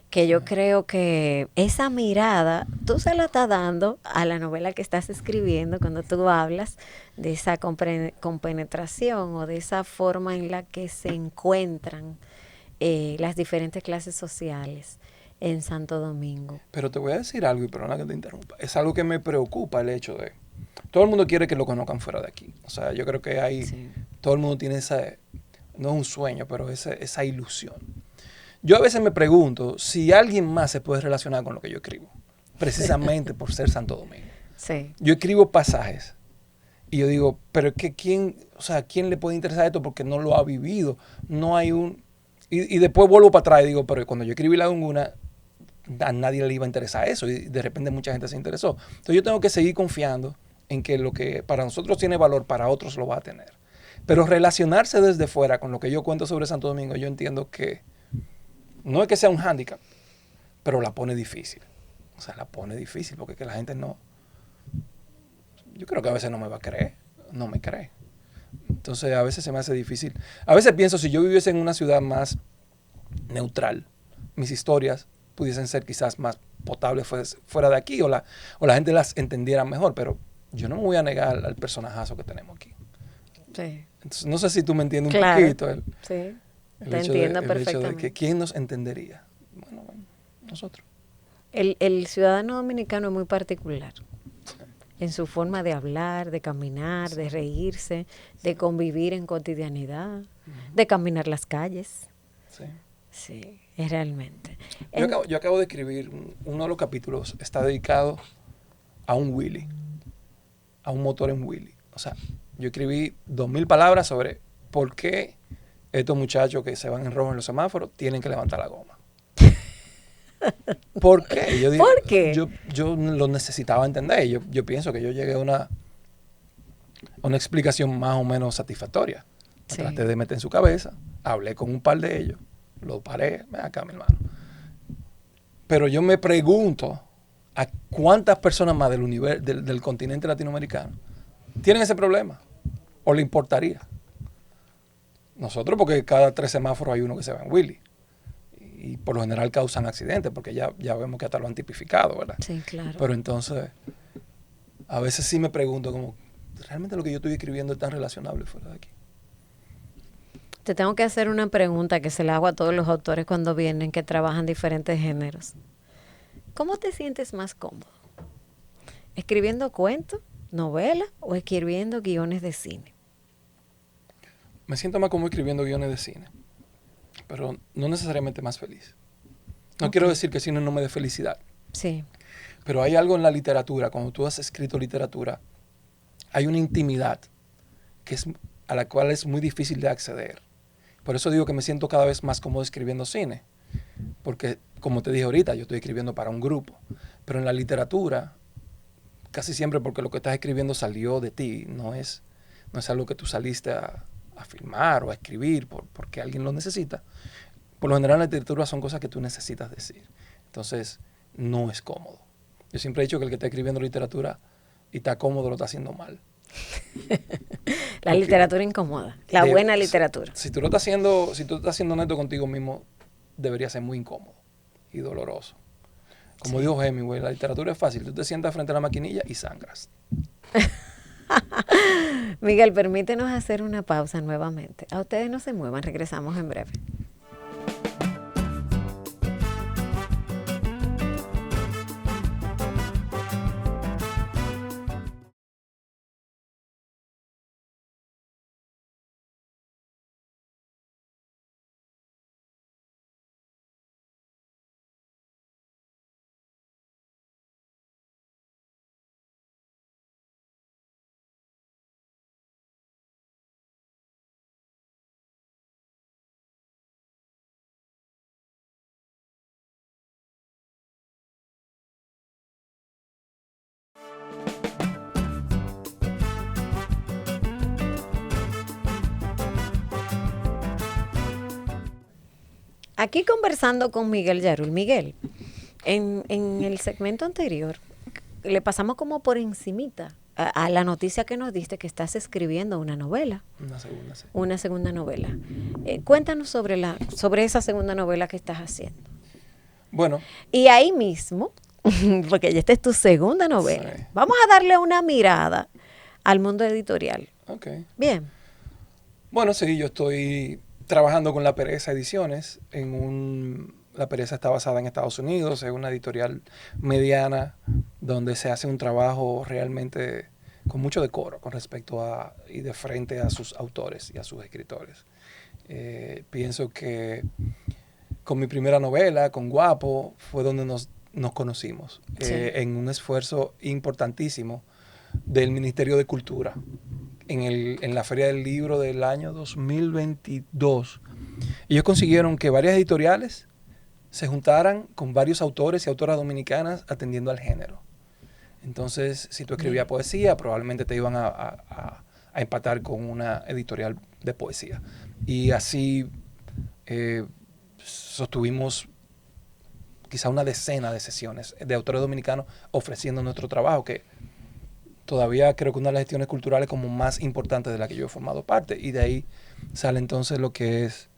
Speaker 1: Que yo creo que esa mirada, tú se la estás dando a la novela que estás escribiendo cuando tú hablas de esa compenetración o de esa forma en la que se encuentran las diferentes clases sociales en Santo Domingo.
Speaker 2: Pero te voy a decir algo, y perdona que te interrumpa. Es algo que me preocupa el hecho de... Todo el mundo quiere que lo conozcan fuera de aquí. O sea, yo creo que todo el mundo tiene esa... No es un sueño, pero esa ilusión. Yo a veces me pregunto si alguien más se puede relacionar con lo que yo escribo, precisamente por ser Santo Domingo.
Speaker 1: Sí.
Speaker 2: Yo escribo pasajes y yo digo, pero es que ¿quién le puede interesar esto? Porque no lo ha vivido. No hay un... Y después vuelvo para atrás y digo, pero cuando yo escribí La Gunguna, a nadie le iba a interesar eso y de repente mucha gente se interesó. Entonces yo tengo que seguir confiando en que lo que para nosotros tiene valor, para otros lo va a tener. Pero relacionarse desde fuera con lo que yo cuento sobre Santo Domingo, yo entiendo que no es que sea un hándicap, pero la pone difícil. O sea, la pone difícil porque es que la gente no... Yo creo que a veces no me va a creer, no me cree. Entonces a veces se me hace difícil. A veces pienso, si yo viviese en una ciudad más neutral, mis historias pudiesen ser quizás más potables fuera de aquí o la gente las entendiera mejor, pero yo no me voy a negar al personajazo que tenemos aquí.
Speaker 1: Sí.
Speaker 2: Entonces, no sé si tú me entiendes un
Speaker 1: Claro.
Speaker 2: poquito.
Speaker 1: Sí. Te entiendo perfectamente.
Speaker 2: El hecho de que ¿quién nos entendería? Bueno, nosotros.
Speaker 1: El ciudadano dominicano es muy particular en su forma de hablar, de caminar, de reírse, de convivir en cotidianidad, de caminar las calles.
Speaker 2: Sí.
Speaker 1: Sí, es realmente.
Speaker 2: Yo acabo de escribir, uno de los capítulos está dedicado a un Willy, a un motor en Willy. O sea, yo escribí 2000 palabras sobre por qué estos muchachos que se van en rojo en los semáforos tienen que levantar la goma. ¿Por qué? Yo digo,
Speaker 1: ¿por qué?
Speaker 2: Yo lo necesitaba entender. Yo pienso que yo llegué a una explicación más o menos satisfactoria.
Speaker 1: Sí.
Speaker 2: Traté de meter en su cabeza, hablé con un par de ellos, lo paré, ven acá, mi hermano. Pero yo me pregunto a cuántas personas más del continente latinoamericano tienen ese problema o le importaría. Nosotros, porque cada 3 semáforos hay uno que se va en Willy. Y por lo general causan accidentes, porque ya vemos que hasta lo han tipificado, ¿verdad?
Speaker 1: Sí, claro.
Speaker 2: Pero entonces, a veces sí me pregunto, como, ¿realmente lo que yo estoy escribiendo es tan relacionable fuera de aquí?
Speaker 1: Te tengo que hacer una pregunta que se la hago a todos los autores cuando vienen, que trabajan diferentes géneros. ¿Cómo te sientes más cómodo? ¿Escribiendo cuentos, novelas o escribiendo guiones de cine?
Speaker 2: Me siento más como escribiendo guiones de cine, pero no necesariamente más feliz. No quiero decir que el cine no me dé felicidad,
Speaker 1: Sí.
Speaker 2: Pero hay algo en la literatura, cuando tú has escrito literatura, hay una intimidad a la cual es muy difícil de acceder. Por eso digo que me siento cada vez más cómodo escribiendo cine. Porque, como te dije ahorita, yo estoy escribiendo para un grupo. Pero en la literatura, casi siempre porque lo que estás escribiendo salió de ti, no es algo que tú saliste a filmar o a escribir porque alguien lo necesita. Por lo general en la literatura son cosas que tú necesitas decir. Entonces, no es cómodo. Yo siempre he dicho que el que está escribiendo literatura y está cómodo lo está haciendo mal.
Speaker 1: La literatura incomoda, la buena literatura.
Speaker 2: Si tú estás siendo honesto contigo mismo, debería ser muy incómodo y doloroso. Como dijo Hemingway, la literatura es fácil. Tú te sientas frente a la maquinilla y sangras.
Speaker 1: Miguel, permítenos hacer una pausa nuevamente. A ustedes no se muevan, regresamos en breve. Aquí conversando con Miguel Yarul. Miguel, en el segmento anterior le pasamos como por encimita a la noticia que nos diste que estás escribiendo una novela. Una segunda novela. Cuéntanos sobre esa segunda novela que estás haciendo.
Speaker 2: Bueno.
Speaker 1: Y ahí mismo, porque esta es tu segunda novela, sí, vamos a darle una mirada al mundo editorial.
Speaker 2: Ok.
Speaker 1: Bien.
Speaker 2: Bueno, sí, yo estoy trabajando con La Pereza Ediciones. La Pereza está basada en Estados Unidos, es una editorial mediana donde se hace un trabajo realmente con mucho decoro con respecto y de frente a sus autores y a sus escritores. Pienso que con mi primera novela, con Guapo, fue donde nos conocimos, sí, en un esfuerzo importantísimo del Ministerio de Cultura. En la Feria del Libro del año 2022, ellos consiguieron que varias editoriales se juntaran con varios autores y autoras dominicanas atendiendo al género. Entonces, si tú escribías poesía, probablemente te iban a empatar con una editorial de poesía. Y así sostuvimos quizá una decena de sesiones de autores dominicanos ofreciendo nuestro trabajo, que todavía creo que una de las gestiones culturales como más importantes de la que yo he formado parte. Y de ahí sale entonces lo que es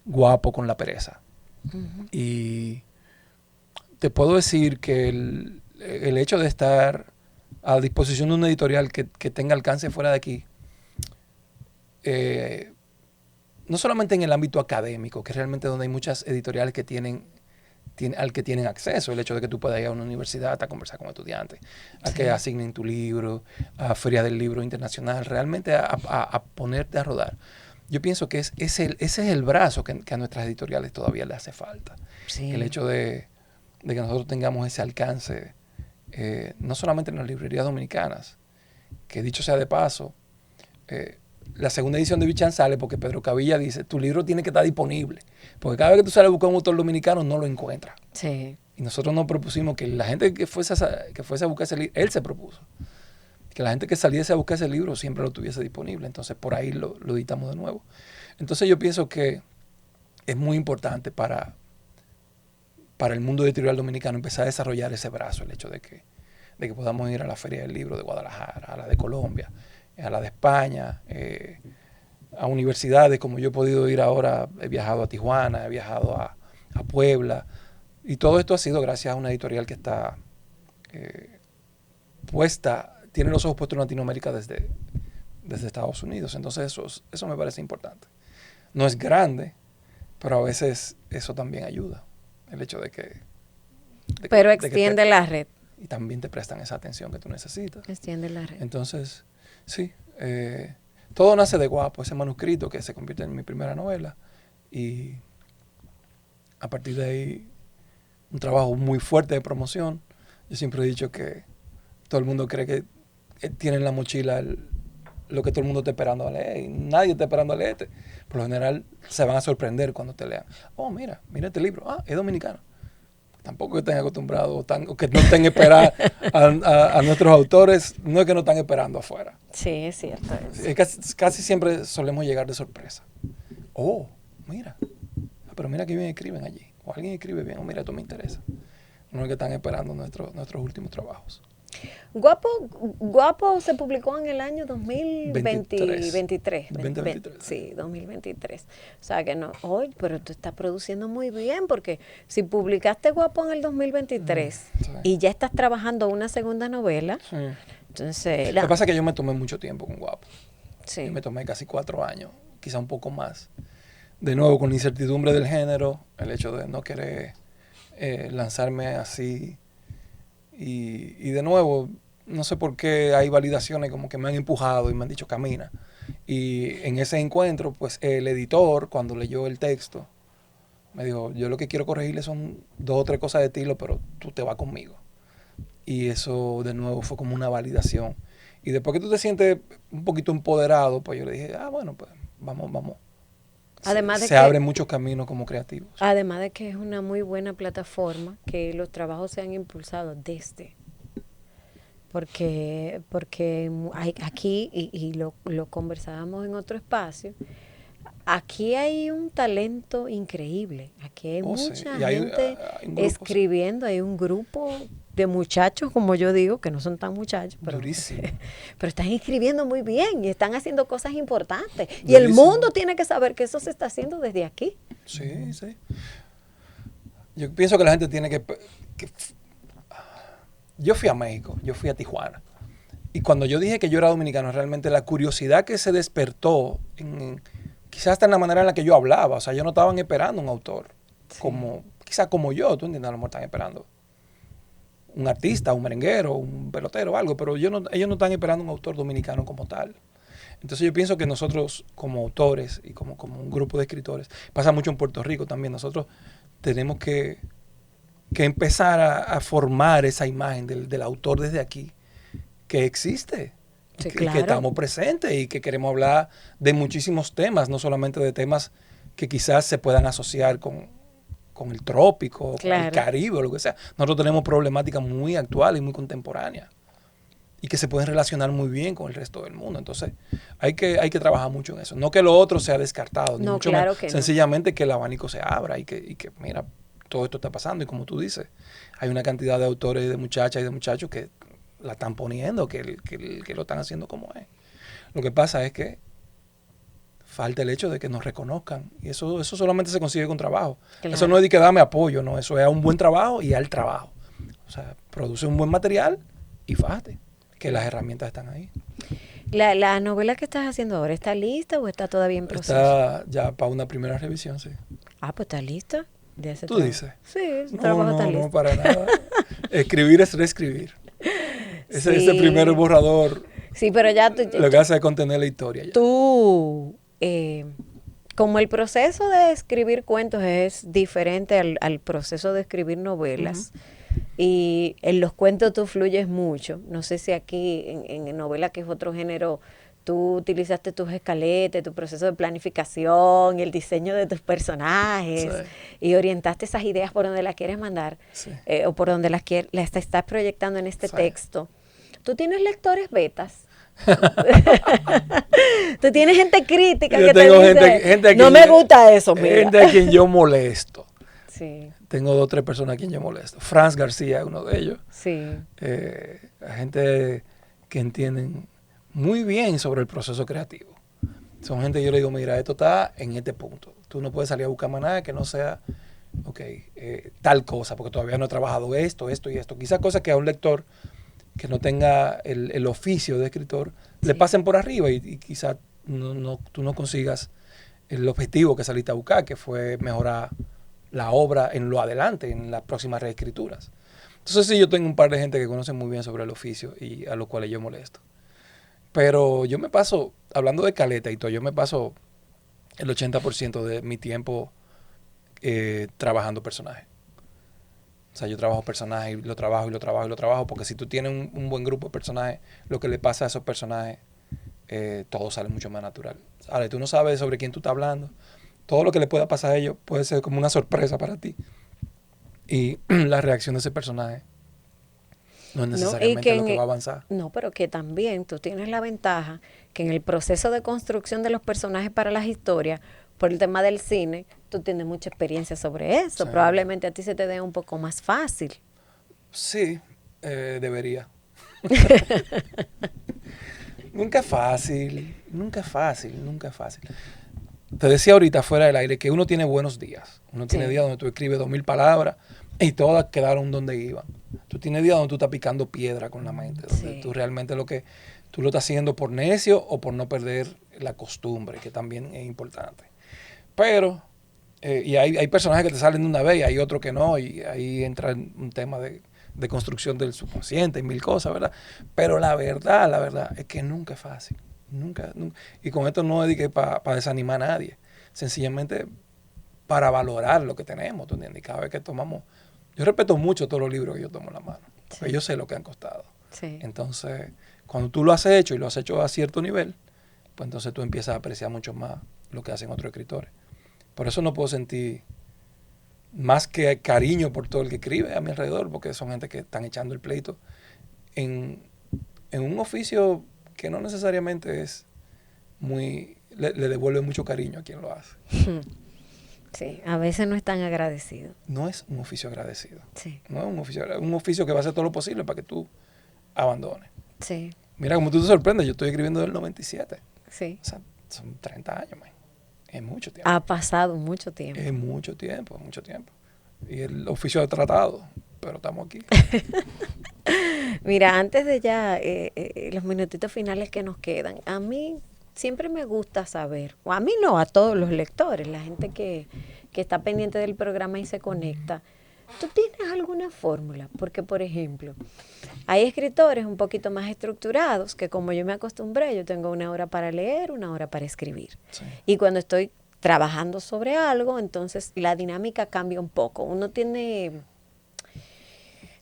Speaker 2: Guapo con La Pereza. Uh-huh. Y te puedo decir que el hecho de estar a disposición de una editorial que tenga alcance fuera de aquí, no solamente en el ámbito académico, que es realmente donde hay muchas editoriales que tienen acceso, el hecho de que tú puedas ir a una universidad a conversar con estudiantes, a que asignen tu libro, a Feria del Libro Internacional, realmente a ponerte a rodar. Yo pienso que ese es el brazo que a nuestras editoriales todavía le hace falta. Sí. El hecho de que nosotros tengamos ese alcance, no solamente en las librerías dominicanas, que dicho sea de paso, la segunda edición de Bichan sale porque Pedro Cavilla dice, tu libro tiene que estar disponible, porque cada vez que tú sales a buscar un autor dominicano no lo encuentras.
Speaker 1: Sí.
Speaker 2: Y nosotros nos propusimos que la gente que fuese a buscar ese libro, él se propuso, que la gente que saliese a buscar ese libro siempre lo tuviese disponible. Entonces por ahí lo editamos de nuevo. Entonces yo pienso que es muy importante para el mundo editorial dominicano empezar a desarrollar ese brazo, el hecho de que podamos ir a la Feria del Libro de Guadalajara, a la de Colombia, a la de España, a universidades como yo he podido ir ahora. He viajado a Tijuana, he viajado a Puebla, y todo esto ha sido gracias a una editorial que está tiene los ojos puestos en Latinoamérica desde Estados Unidos. Entonces eso me parece importante. No es grande, pero a veces eso también ayuda, el hecho de que
Speaker 1: pero extiende la red.
Speaker 2: Y también te prestan esa atención que tú necesitas.
Speaker 1: Extiende la red.
Speaker 2: Entonces, sí, todo nace de Guapo, ese manuscrito que se convierte en mi primera novela. Y a partir de ahí, un trabajo muy fuerte de promoción Yo siempre he dicho que todo el mundo cree que tiene en la mochila lo que todo el mundo está esperando a leer. Y nadie está esperando a leerte. Por lo general se van a sorprender cuando te lean. Oh, mira este libro. Ah, es dominicano. Tampoco estén acostumbrados o que no estén esperando a nuestros autores. No es que no están esperando afuera.
Speaker 1: Sí, es cierto.
Speaker 2: Casi siempre solemos llegar de sorpresa. Oh, mira. Pero mira que bien escriben allí. O alguien escribe bien. O mira, esto me interesa. No es que están esperando nuestros últimos trabajos.
Speaker 1: Guapo se publicó en el año 2023.
Speaker 2: 2023.
Speaker 1: Sí, 2023. O sea que no, hoy, pero tú estás produciendo muy bien, porque si publicaste Guapo en el 2023
Speaker 2: sí.
Speaker 1: y ya estás trabajando una segunda novela,
Speaker 2: sí.
Speaker 1: Entonces...
Speaker 2: Lo que pasa es que yo me tomé mucho tiempo con Guapo.
Speaker 1: Sí.
Speaker 2: Yo me tomé casi 4 años, quizá un poco más. De nuevo, con la incertidumbre del género, el hecho de no querer lanzarme así. Y de nuevo, no sé por qué hay validaciones como que me han empujado y me han dicho camina. Y en ese encuentro, pues el editor, cuando leyó el texto, me dijo, yo lo que quiero corregirle son 2 o 3 cosas de estilo, pero tú te vas conmigo. Y eso de nuevo fue como una validación. Y después que tú te sientes un poquito empoderado, pues yo le dije, bueno, pues vamos.
Speaker 1: Además
Speaker 2: se abren muchos caminos como creativos.
Speaker 1: Además de que es una muy buena plataforma, que los trabajos se han impulsado desde. Porque hay aquí, y lo conversábamos en otro espacio, aquí hay un talento increíble. Aquí hay mucha gente escribiendo, hay un grupo de muchachos, como yo digo, que no son tan muchachos, pero están escribiendo muy bien y están haciendo cosas importantes. Durísimo. Y el mundo tiene que saber que eso se está haciendo desde aquí.
Speaker 2: Sí, sí. Yo pienso que la gente tiene que yo fui a México, yo fui a Tijuana. Y cuando yo dije que yo era dominicano, realmente la curiosidad que se despertó, quizás hasta en la manera en la que yo hablaba, o sea, ellos no estaban esperando un autor, sí. Quizás como yo, tú entiendes, a lo mejor están esperando un artista, un merenguero, un pelotero, algo, pero ellos no están esperando un autor dominicano como tal. Entonces yo pienso que nosotros como autores y como un grupo de escritores, pasa mucho en Puerto Rico también, nosotros tenemos que empezar a formar esa imagen del autor desde aquí, que existe,
Speaker 1: sí,
Speaker 2: claro. Y que estamos presentes y que queremos hablar de muchísimos temas, no solamente de temas que quizás se puedan asociar con el trópico, claro. Con el Caribe o lo que sea. Nosotros tenemos problemáticas muy actuales y muy contemporáneas y que se pueden relacionar muy bien con el resto del mundo. Entonces hay que trabajar mucho en eso. No que lo otro sea descartado, ni mucho
Speaker 1: claro
Speaker 2: menos.
Speaker 1: Que
Speaker 2: sencillamente que el abanico se abra y que mira, todo esto está pasando y como tú dices, hay una cantidad de autores, de muchachas y de muchachos que la están poniendo, que lo están haciendo como es. Lo que pasa es que falta el hecho de que nos reconozcan y eso solamente se consigue con trabajo. Claro. Eso no es de que dame apoyo, no, eso es a un buen trabajo y al trabajo. O sea, produce un buen material y fájate, que las herramientas están ahí.
Speaker 1: ¿La novela que estás haciendo ahora está lista o está todavía en proceso?
Speaker 2: Está ya para una primera revisión, sí.
Speaker 1: Ah, pues está lista.
Speaker 2: ¿Tú dices?
Speaker 1: Sí, ese trabajo está listo.
Speaker 2: No, para nada. Escribir es reescribir. Ese primer borrador.
Speaker 1: Sí, pero ya
Speaker 2: lo que hace es contener la historia. Ya.
Speaker 1: Tú, como el proceso de escribir cuentos es diferente al proceso de escribir novelas, y en los cuentos tú fluyes mucho. No sé si aquí en novela, que es otro género, tú utilizaste tus escaletas, tu proceso de planificación, el diseño de tus personajes, sí. Y orientaste esas ideas por donde las quieres mandar, sí. O por donde las estás proyectando en este sí. texto. ¿Tú tienes lectores betas? ¿Tú tienes gente crítica que te dice, gente no me gusta eso, mira?
Speaker 2: Gente a quien yo molesto.
Speaker 1: Sí.
Speaker 2: Tengo 2 o 3 personas a quien yo molesto. Franz García es uno de ellos.
Speaker 1: Sí.
Speaker 2: Gente que entienden muy bien sobre el proceso creativo. Son gente que yo le digo, mira, esto está en este punto. Tú no puedes salir a buscar más nada que no sea, tal cosa, porque todavía no he trabajado esto y esto. Quizás cosas que a un lector que no tenga el oficio de escritor sí. le pasen por arriba y quizás tú no consigas el objetivo que saliste a buscar, que fue mejorar la obra en lo adelante, en las próximas reescrituras. Entonces sí, yo tengo un par de gente que conoce muy bien sobre el oficio y a los cuales yo molesto. Pero yo me paso, hablando de caleta y todo, yo me paso el 80% de mi tiempo trabajando personajes. O sea, yo trabajo personajes y lo trabajo y lo trabajo y lo trabajo, porque si tú tienes un buen grupo de personajes, lo que le pasa a esos personajes, todo sale mucho más natural. Ahora, tú no sabes sobre quién tú estás hablando. Todo lo que le pueda pasar a ellos puede ser como una sorpresa para ti. Y la reacción de ese personaje no es necesariamente lo que va a avanzar.
Speaker 1: No, pero que también tú tienes la ventaja que en el proceso de construcción de los personajes para las historias, por el tema del cine, tú tienes mucha experiencia sobre eso. Sí. Probablemente a ti se te dé un poco más fácil.
Speaker 2: Sí, debería. Nunca es fácil, nunca es fácil, nunca es fácil. Te decía ahorita fuera del aire que uno tiene buenos días. Uno tiene días donde tú escribes 2000 palabras y todas quedaron donde iban. Tú tienes días donde tú estás picando piedra con la mente, donde tú realmente tú lo estás haciendo por necio o por no perder la costumbre, que también es importante. Pero, y hay personajes que te salen de una vez y hay otros que no, y ahí entra un tema de construcción del subconsciente y mil cosas, ¿verdad? Pero la verdad es que nunca es fácil. Nunca. Y con esto no es que para desanimar a nadie. Sencillamente para valorar lo que tenemos, ¿tú entiendes? Y cada vez que tomamos... Yo respeto mucho todos los libros que yo tomo en la mano. Sí. Porque yo sé lo que han costado. Sí. Entonces, cuando tú lo has hecho y lo has hecho a cierto nivel, pues entonces tú empiezas a apreciar mucho más lo que hacen otros escritores. Por eso no puedo sentir más que cariño por todo el que escribe a mi alrededor, porque son gente que están echando el pleito en un oficio que no necesariamente es muy... Le devuelve mucho cariño a quien lo hace.
Speaker 1: Sí, a veces no es tan agradecido.
Speaker 2: No es un oficio agradecido.
Speaker 1: Sí.
Speaker 2: No es un oficio que va a hacer todo lo posible para que tú abandones.
Speaker 1: Sí.
Speaker 2: Mira, como tú te sorprendes, yo estoy escribiendo del 97.
Speaker 1: Sí.
Speaker 2: O sea, son 30 años, man. Es mucho tiempo.
Speaker 1: Ha pasado mucho tiempo.
Speaker 2: Es mucho tiempo, mucho tiempo. Y el oficio de tratado, pero estamos aquí.
Speaker 1: Mira, antes de ya los minutitos finales que nos quedan, a mí siempre me gusta saber, o a mí no, a todos los lectores, la gente que está pendiente del programa y se conecta, ¿tú tienes alguna fórmula? Porque, por ejemplo, hay escritores un poquito más estructurados que como yo me acostumbré, yo tengo 1 hora para leer, 1 hora para escribir. Sí. Y cuando estoy trabajando sobre algo, entonces la dinámica cambia un poco. Uno tiene...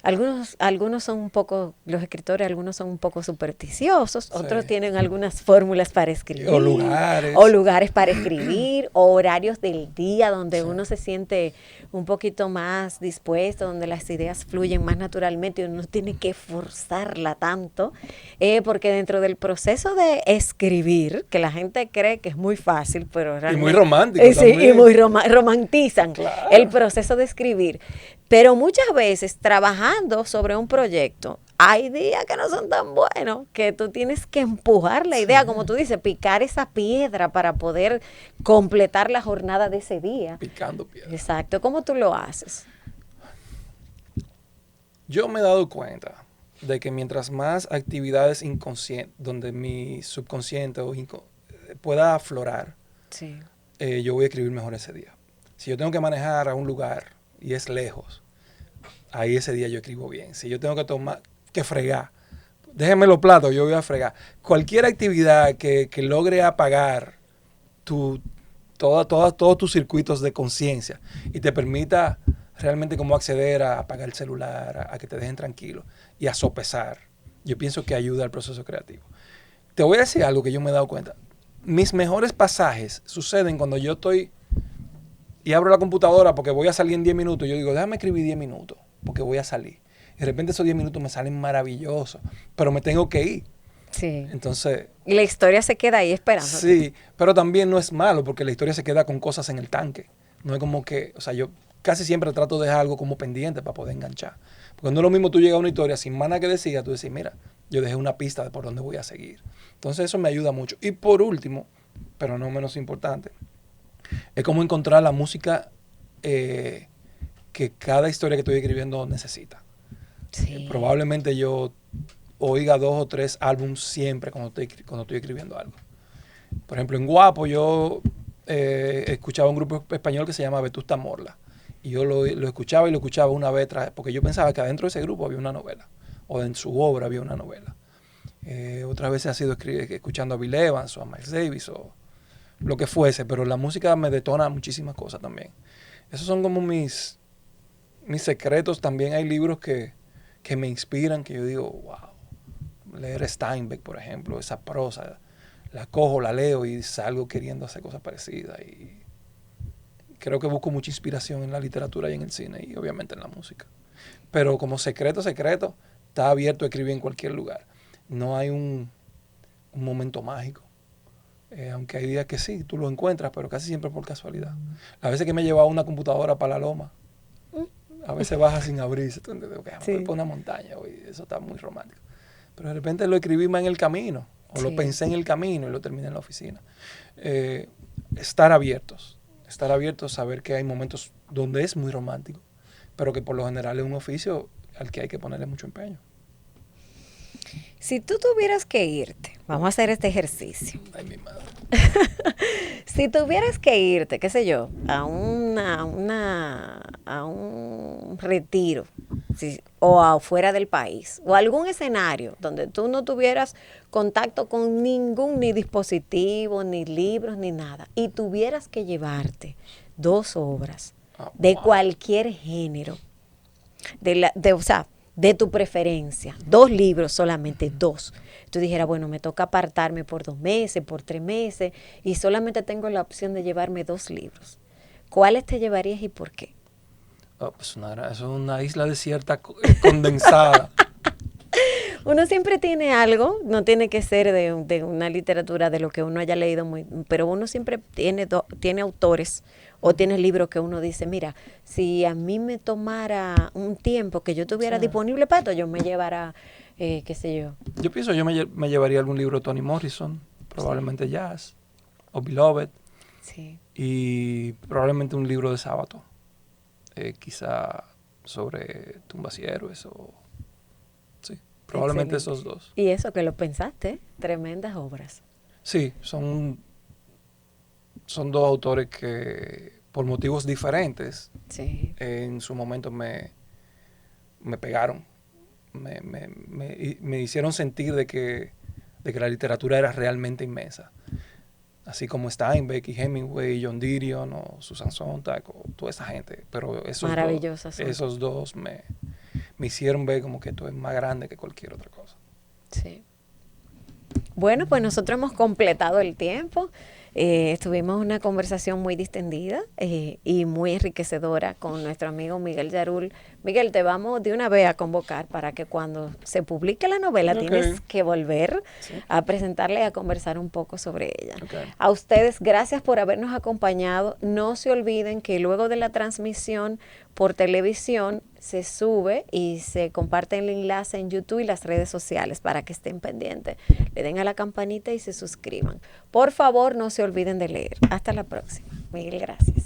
Speaker 1: Algunos son un poco, los escritores, algunos son un poco supersticiosos, otros tienen algunas fórmulas para escribir.
Speaker 2: O lugares.
Speaker 1: O lugares para escribir, o horarios del día donde uno se siente un poquito más dispuesto, donde las ideas fluyen más naturalmente y uno no tiene que forzarla tanto. Porque dentro del proceso de escribir, que la gente cree que es muy fácil, pero realmente...
Speaker 2: Y muy romántico
Speaker 1: también. Y muy romantizan el proceso de escribir. Pero muchas veces trabajando sobre un proyecto, hay días que no son tan buenos, que tú tienes que empujar la idea, como tú dices, picar esa piedra para poder completar la jornada de ese día.
Speaker 2: Picando piedra.
Speaker 1: Exacto. ¿Cómo tú lo haces?
Speaker 2: Yo me he dado cuenta de que mientras más actividades inconscientes, donde mi subconsciente pueda aflorar, yo voy a escribir mejor ese día. Si yo tengo que manejar a un lugar y es lejos, ahí ese día yo escribo bien. Si yo tengo que fregar, déjenme los platos, yo voy a fregar. Cualquier actividad que logre apagar todos tus circuitos de conciencia y te permita realmente como acceder a apagar el celular, a que te dejen tranquilo y a sopesar, yo pienso que ayuda al proceso creativo. Te voy a decir algo que yo me he dado cuenta. Mis mejores pasajes suceden cuando yo estoy y abro la computadora porque voy a salir en 10 minutos. Yo digo, déjame escribir 10 minutos porque voy a salir. Y de repente esos 10 minutos me salen maravillosos, pero me tengo que ir.
Speaker 1: Sí.
Speaker 2: Entonces...
Speaker 1: Y la historia se queda ahí esperando.
Speaker 2: Sí, pero también no es malo porque la historia se queda con cosas en el tanque. No es como que, o sea, yo casi siempre trato de dejar algo como pendiente para poder enganchar. Porque no es lo mismo tú llegas a una historia sin más nada que decir, tú decís, mira, yo dejé una pista de por dónde voy a seguir. Entonces eso me ayuda mucho. Y por último, pero no menos importante, es como encontrar la música que cada historia que estoy escribiendo necesita.
Speaker 1: Sí.
Speaker 2: Probablemente yo oiga 2 o 3 álbumes siempre cuando estoy escribiendo algo. Por ejemplo, en Guapo yo escuchaba un grupo español que se llama Vetusta Morla. Y yo lo escuchaba y lo escuchaba una vez porque yo pensaba que adentro de ese grupo había una novela. O en su obra había una novela. Otras veces ha sido escuchando a Bill Evans o a Miles Davis o lo que fuese, pero la música me detona muchísimas cosas también. Esos son como mis mis secretos, también hay libros que me inspiran, que yo digo, wow, leer Steinbeck, por ejemplo, esa prosa, la cojo, la leo y salgo queriendo hacer cosas parecidas. Y creo que busco mucha inspiración en la literatura y en el cine y obviamente en la música. Pero como secreto, está abierto a escribir en cualquier lugar. No hay un momento mágico. Aunque hay días que sí, tú lo encuentras, pero casi siempre por casualidad. A veces que me he llevado una computadora para la loma, a veces baja sin abrirse. Tú entiendes, sí. Voy por una montaña, eso está muy romántico. Pero de repente lo escribí más en el camino, o lo pensé en el camino y lo terminé en la oficina. Estar abiertos, saber que hay momentos donde es muy romántico, pero que por lo general es un oficio al que hay que ponerle mucho empeño.
Speaker 1: Si tú tuvieras que irte, vamos a hacer este ejercicio.
Speaker 2: Ay, mi madre.
Speaker 1: Si tuvieras que irte, qué sé yo, a un retiro, o afuera del país, o algún escenario donde tú no tuvieras contacto con ni dispositivo, ni libros, ni nada, y tuvieras que llevarte 2 obras de cualquier género, de tu preferencia, 2 libros solamente, 2. Tú dijeras, bueno, me toca apartarme por 2 meses, por 3 meses, y solamente tengo la opción de llevarme 2 libros. ¿Cuáles te llevarías y por qué?
Speaker 2: Pues es una isla desierta condensada.
Speaker 1: Uno siempre tiene algo, no tiene que ser de una literatura de lo que uno haya leído, pero uno siempre tiene autores o tiene libros que uno dice, mira, si a mí me tomara un tiempo que yo tuviera disponible para esto, yo me llevara, qué sé yo.
Speaker 2: Yo pienso, yo me llevaría algún libro de Toni Morrison, probablemente Jazz, o Beloved, y probablemente un libro de Sábato, quizá sobre tumbas y héroes, o sí. Probablemente esos 2.
Speaker 1: Y eso que lo pensaste, tremendas obras.
Speaker 2: Sí, son 2 autores que por motivos diferentes en su momento me pegaron, me hicieron sentir de que la literatura era realmente inmensa. Así como Steinbeck y Hemingway, John Didion o Susan Sontag o toda esa gente. Pero esos dos me hicieron ver como que esto es más grande que cualquier otra cosa.
Speaker 1: Sí. Bueno, pues nosotros hemos completado el tiempo. Tuvimos una conversación muy distendida y muy enriquecedora con nuestro amigo Miguel Yarul. Miguel, te vamos de una vez a convocar para que cuando se publique la novela tienes que volver a presentarla y a conversar un poco sobre ella. A ustedes, gracias por habernos acompañado. No se olviden que luego de la transmisión por televisión se sube y se comparte el enlace en YouTube y las redes sociales para que estén pendientes. Le den a la campanita y se suscriban. Por favor, no se olviden de leer. Hasta la próxima. Miguel, gracias.